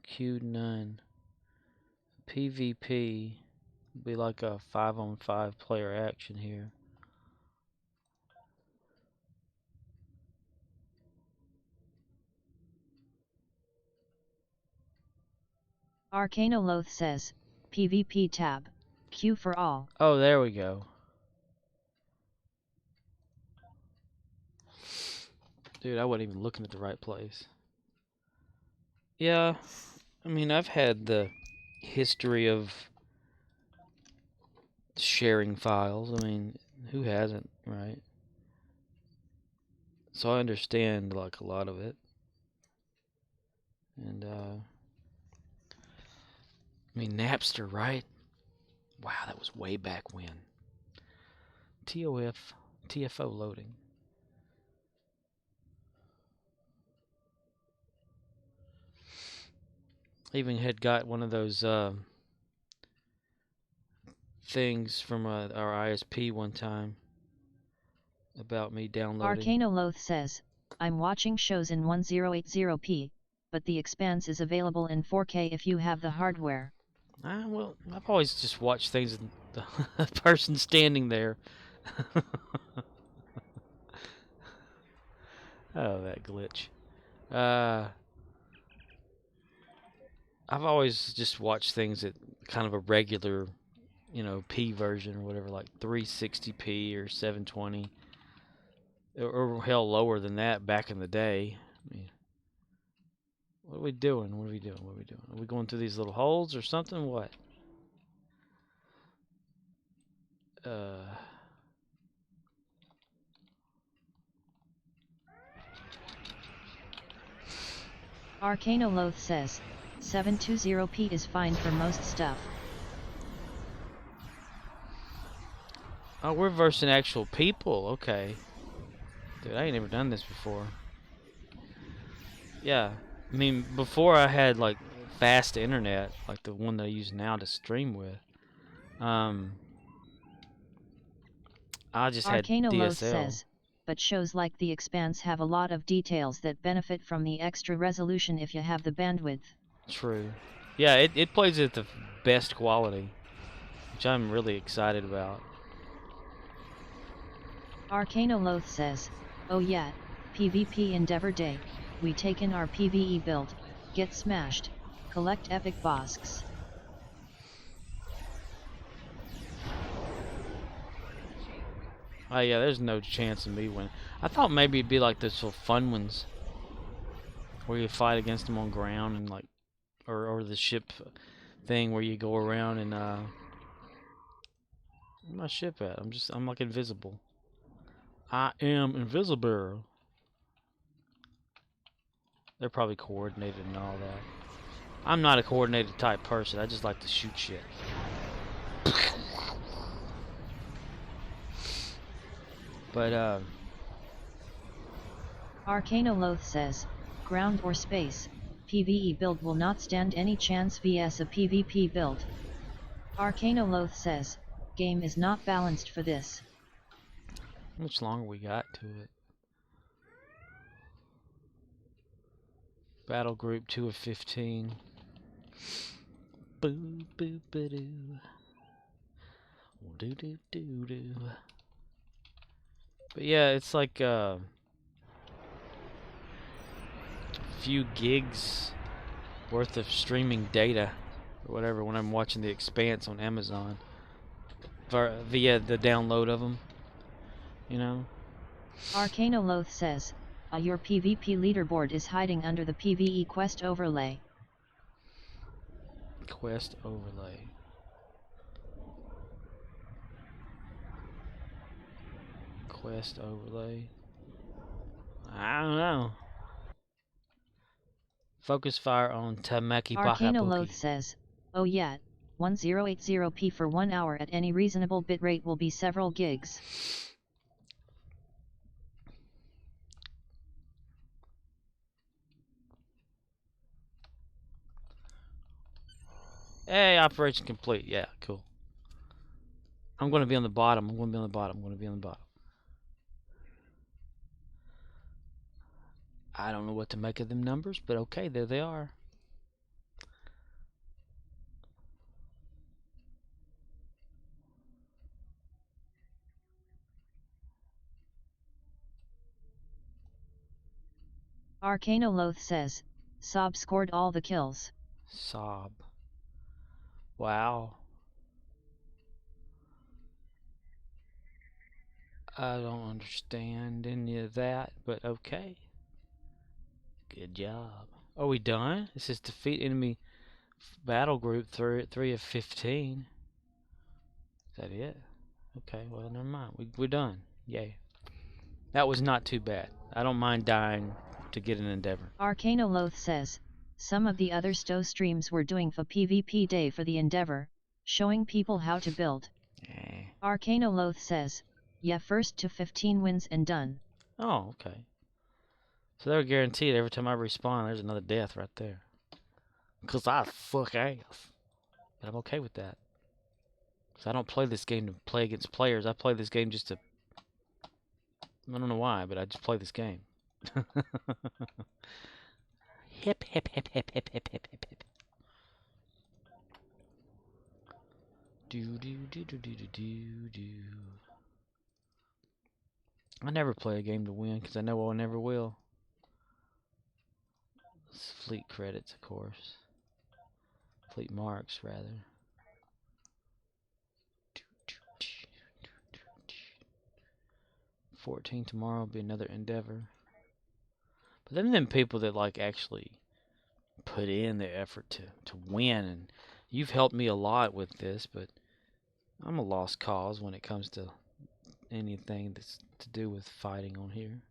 S2: Q9. PvP would be like a 5-on-5 player action here.
S1: Arcanoloth says, PvP tab. Q for all.
S2: Oh, there we go. Dude, I wasn't even looking at the right place. Yeah, I mean, I've had the history of sharing files. I mean, who hasn't, right? So I understand, like, a lot of it. And, I mean, Napster, right? Wow, that was way back when. TFO loading. I even had got one of those things from our ISP one time about me downloading.
S1: Arcanoloth says, I'm watching shows in 1080p, but The Expanse is available in 4K if you have the hardware.
S2: Well, I've always just watched things in the person standing there. Oh, that glitch. I've always just watched things at kind of a regular, P version or whatever, like 360p or 720, or hell lower than that back in the day. I mean, what are we doing? What are we doing? What are we doing? Are we going through these little holes or something? What?
S1: Arcanoloth says, 720p is fine for most stuff.
S2: Oh, we're versing actual people. Okay. Dude, I ain't never done this before. Yeah. I mean, before I had, like, fast internet, like the one that I use now to stream with. I just had
S1: Arcanoloth
S2: DSL.
S1: says, but shows like The Expanse have a lot of details that benefit from the extra resolution if you have the bandwidth.
S2: True. Yeah, it plays at the best quality, which I'm really excited about.
S1: Arcanoloth says, oh yeah, PvP Endeavor Day, we take in our PvE build, get smashed, collect epic bosks.
S2: Oh yeah, there's no chance of me winning. I thought maybe it'd be like those little fun ones, where you fight against them on ground and like, or the ship thing where you go around and where's my ship at? I'm like invisible. I am invisible. They're probably coordinated and all that. I'm not a coordinated type person. I just like to shoot shit. But
S1: Arcanoloth says, ground or space, PvE build will not stand any chance vs a PvP build. Arcanoloth says, game is not balanced for this.
S2: how much longer we got to it? Battle group 2 of 15. Boo boo ba doo. Do do do do. But yeah, it's like few gigs worth of streaming data or whatever when I'm watching The Expanse on Amazon via the download of them,
S1: Arcanoloth says, your PvP leaderboard is hiding under the PvE quest overlay.
S2: Quest overlay. Quest overlay. I don't know. Focus fire on Tamaki
S1: Arcanoloth
S2: Pakapuki.
S1: says, oh yeah, 1080p for 1 hour at any reasonable bitrate will be several gigs.
S2: Hey, operation complete. Yeah, cool. I'm going to be on the bottom. I don't know what to make of them numbers, but okay, there they are.
S1: Arcanoloth says, Sob scored all the kills.
S2: Sob. Wow. I don't understand any of that, but okay. Good job. Are we done? It says defeat enemy battle group 3 of 15. Is that it? Okay, well, never mind. We're done. Yay. That was not too bad. I don't mind dying to get an Endeavor.
S1: Arcanoloth says, some of the other Stow streams were doing for PvP day for the Endeavor, showing people how to build. Arcanoloth says, yeah, first to 15 wins and done.
S2: Oh, okay. So they're guaranteed every time I respawn, there's another death right there. Because I fuck ass. But I'm okay with that. Because I don't play this game to play against players. I play this game just to... I don't know why, but I just play this game. Hip, hip, hip, hip, hip, hip, hip, hip, hip. Do, do, do, do, do, do, do, do. I never play a game to win, because I know I never will. It's fleet credits, of course. Fleet marks, rather. 14 tomorrow will be another Endeavor. But then them people that like actually put in the effort to win, and you've helped me a lot with this, but I'm a lost cause when it comes to anything that's to do with fighting on here.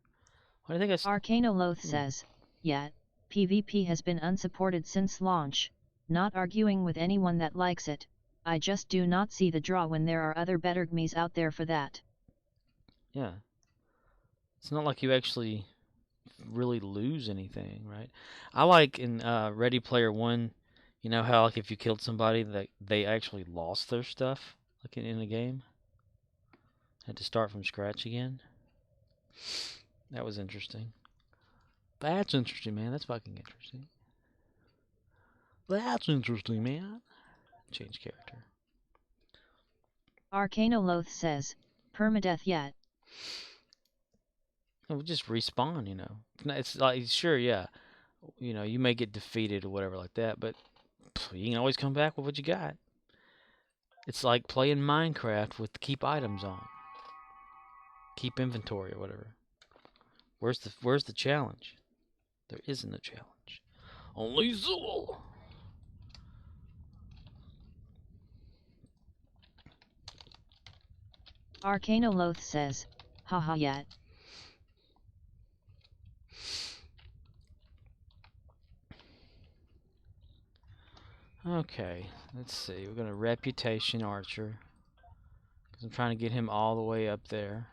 S2: What do you think?
S1: Arcanoloth says, yeah, PvP has been unsupported since launch, not arguing with anyone that likes it, I just do not see the draw when there are other better GMEs out there for that.
S2: Yeah. It's not like you actually really lose anything, right? I like in Ready Player One, you know how like if you killed somebody that they actually lost their stuff, like in a game, had to start from scratch again. That was interesting. That's interesting, man. That's fucking interesting. That's interesting, man. Change character.
S1: Arcanoloth says, permadeath yet.
S2: It would just respawn, you know. It's like, sure, yeah. You know, you may get defeated or whatever like that, but you can always come back with what you got. It's like playing Minecraft with keep items on. Keep inventory or whatever. Where's the challenge? There isn't a challenge. Only Zool.
S1: Arcanoloth says, haha yet.
S2: Okay, let's see. We're gonna reputation Archer. Because I'm trying to get him all the way up there.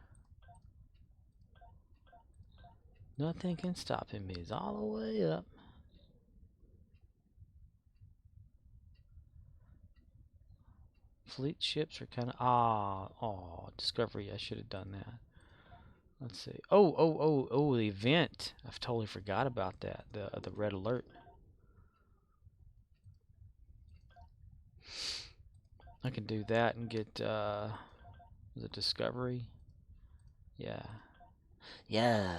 S2: Nothing can stop him. He's all the way up. Fleet ships are kind of... Discovery. I should have done that. Let's see. Oh, the event. I've totally forgot about that. The red alert. I can do that and get the discovery. Yeah. Yeah.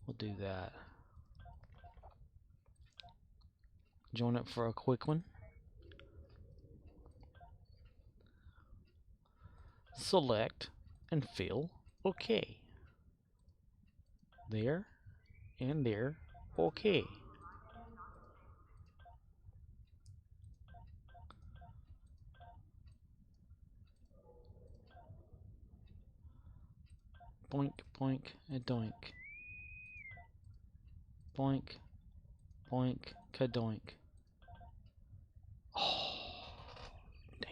S2: We'll do that. Join up for a quick one. Select and fill. Okay. There and there. Okay. Boink, boink, and doink. Boink, boink, kadoink. Oh, damn.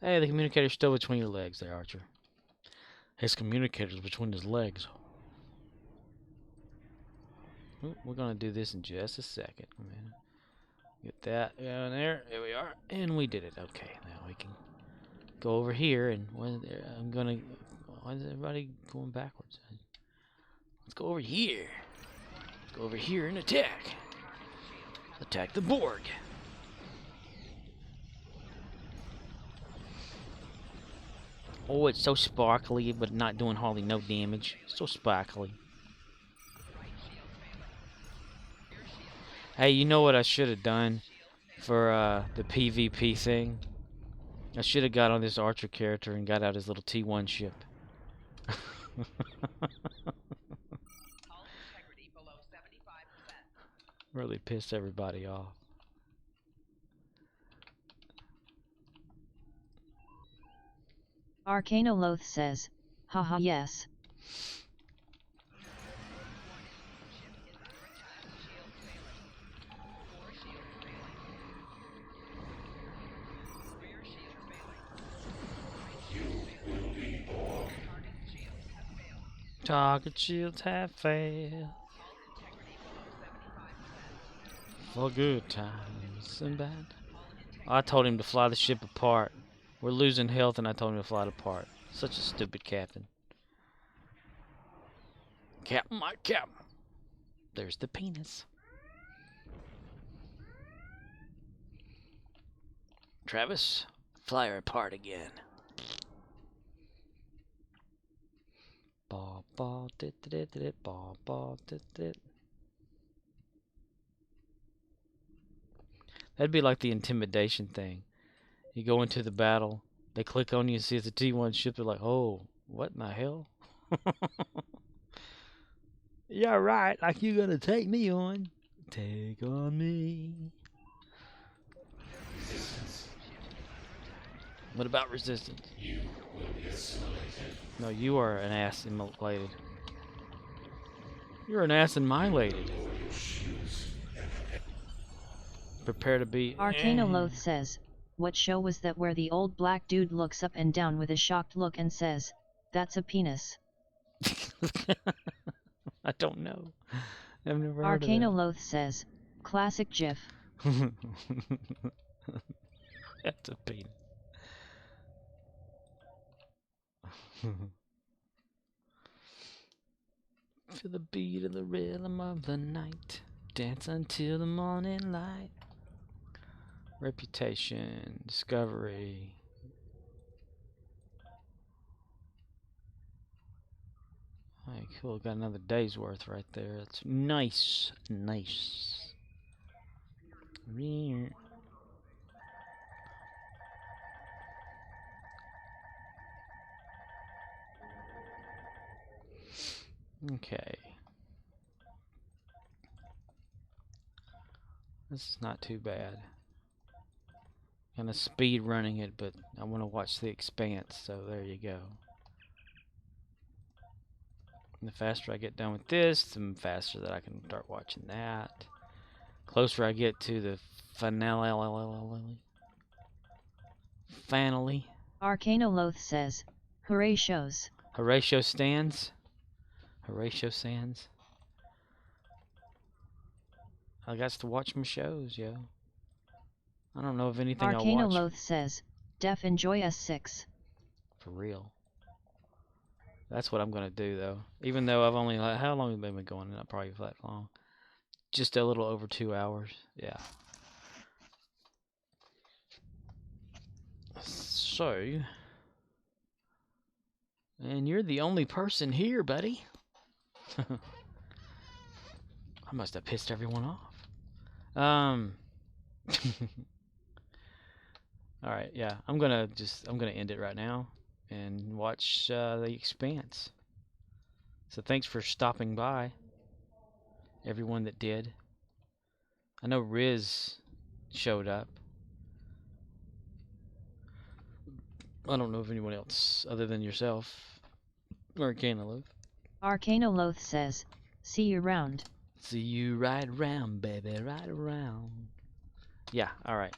S2: Hey, the communicator's still between your legs there, Archer. His communicator's between his legs. Ooh, we're going to do this in just a second. Get that down there. There we are. And we did it. Okay, now we can go over here. And I'm going to... Why is everybody going backwards? Let's go over here. Let's go over here and attack. Attack the Borg. Oh, it's so sparkly, but not doing hardly no damage. So sparkly. Hey, you know what I should have done for the PvP thing? I should have got on this Archer character and got out his little T1 ship. Really pissed everybody off.
S1: Arcanoloth says, haha yes.
S2: Target shields have failed. For good times and bad. I told him to fly the ship apart. We're losing health and I told him to fly it apart. Such a stupid captain. Captain, my captain. There's the penis. Travis, fly her apart again. Ba ba dit dit dit ba ba dit dit. That'd be like the intimidation thing. You go into the battle, they click on you and see it's a T1 ship, they're like, oh, what in the hell? Yeah, right, like you gonna take me on. Take on me. What about resistance? No, you are an ass immolated. You're an ass annihilated. Prepare to be.
S1: Arcanoloth says, what show was that where the old black dude looks up and down with a shocked look and says, that's a penis?
S2: I don't know. I've never heard of that.
S1: Arcanoloth says, classic GIF.
S2: That's a penis. To the beat of the rhythm of the night, dance until the morning light. Reputation, discovery. Alright, cool. Got another day's worth right there. That's nice. Nice. Okay. This is not too bad. Kind of speed running it, but I want to watch The Expanse, so there you go. And the faster I get done with this, the faster that I can start watching that. Closer I get to the finale.
S1: Arcanoloth says, Horatio's.
S2: Horatio stands. Horatio Sands. I got to watch my shows, yo. I don't know if anything I watch.
S1: Arcanoloth says, Def enjoy S6.
S2: For real. That's what I'm gonna do, though. Even though I've only, like, how long have they been going? Not probably that long. Just a little over 2 hours. Yeah. So. And you're the only person here, buddy. I must have pissed everyone off. Alright, yeah. I'm gonna end it right now and watch The Expanse. So thanks for stopping by, everyone that did. I know Riz showed up. I don't know if anyone else other than yourself or Arcanoloth.
S1: Arcanoloth says, see you round.
S2: See you right around, baby, right around. Yeah, alright.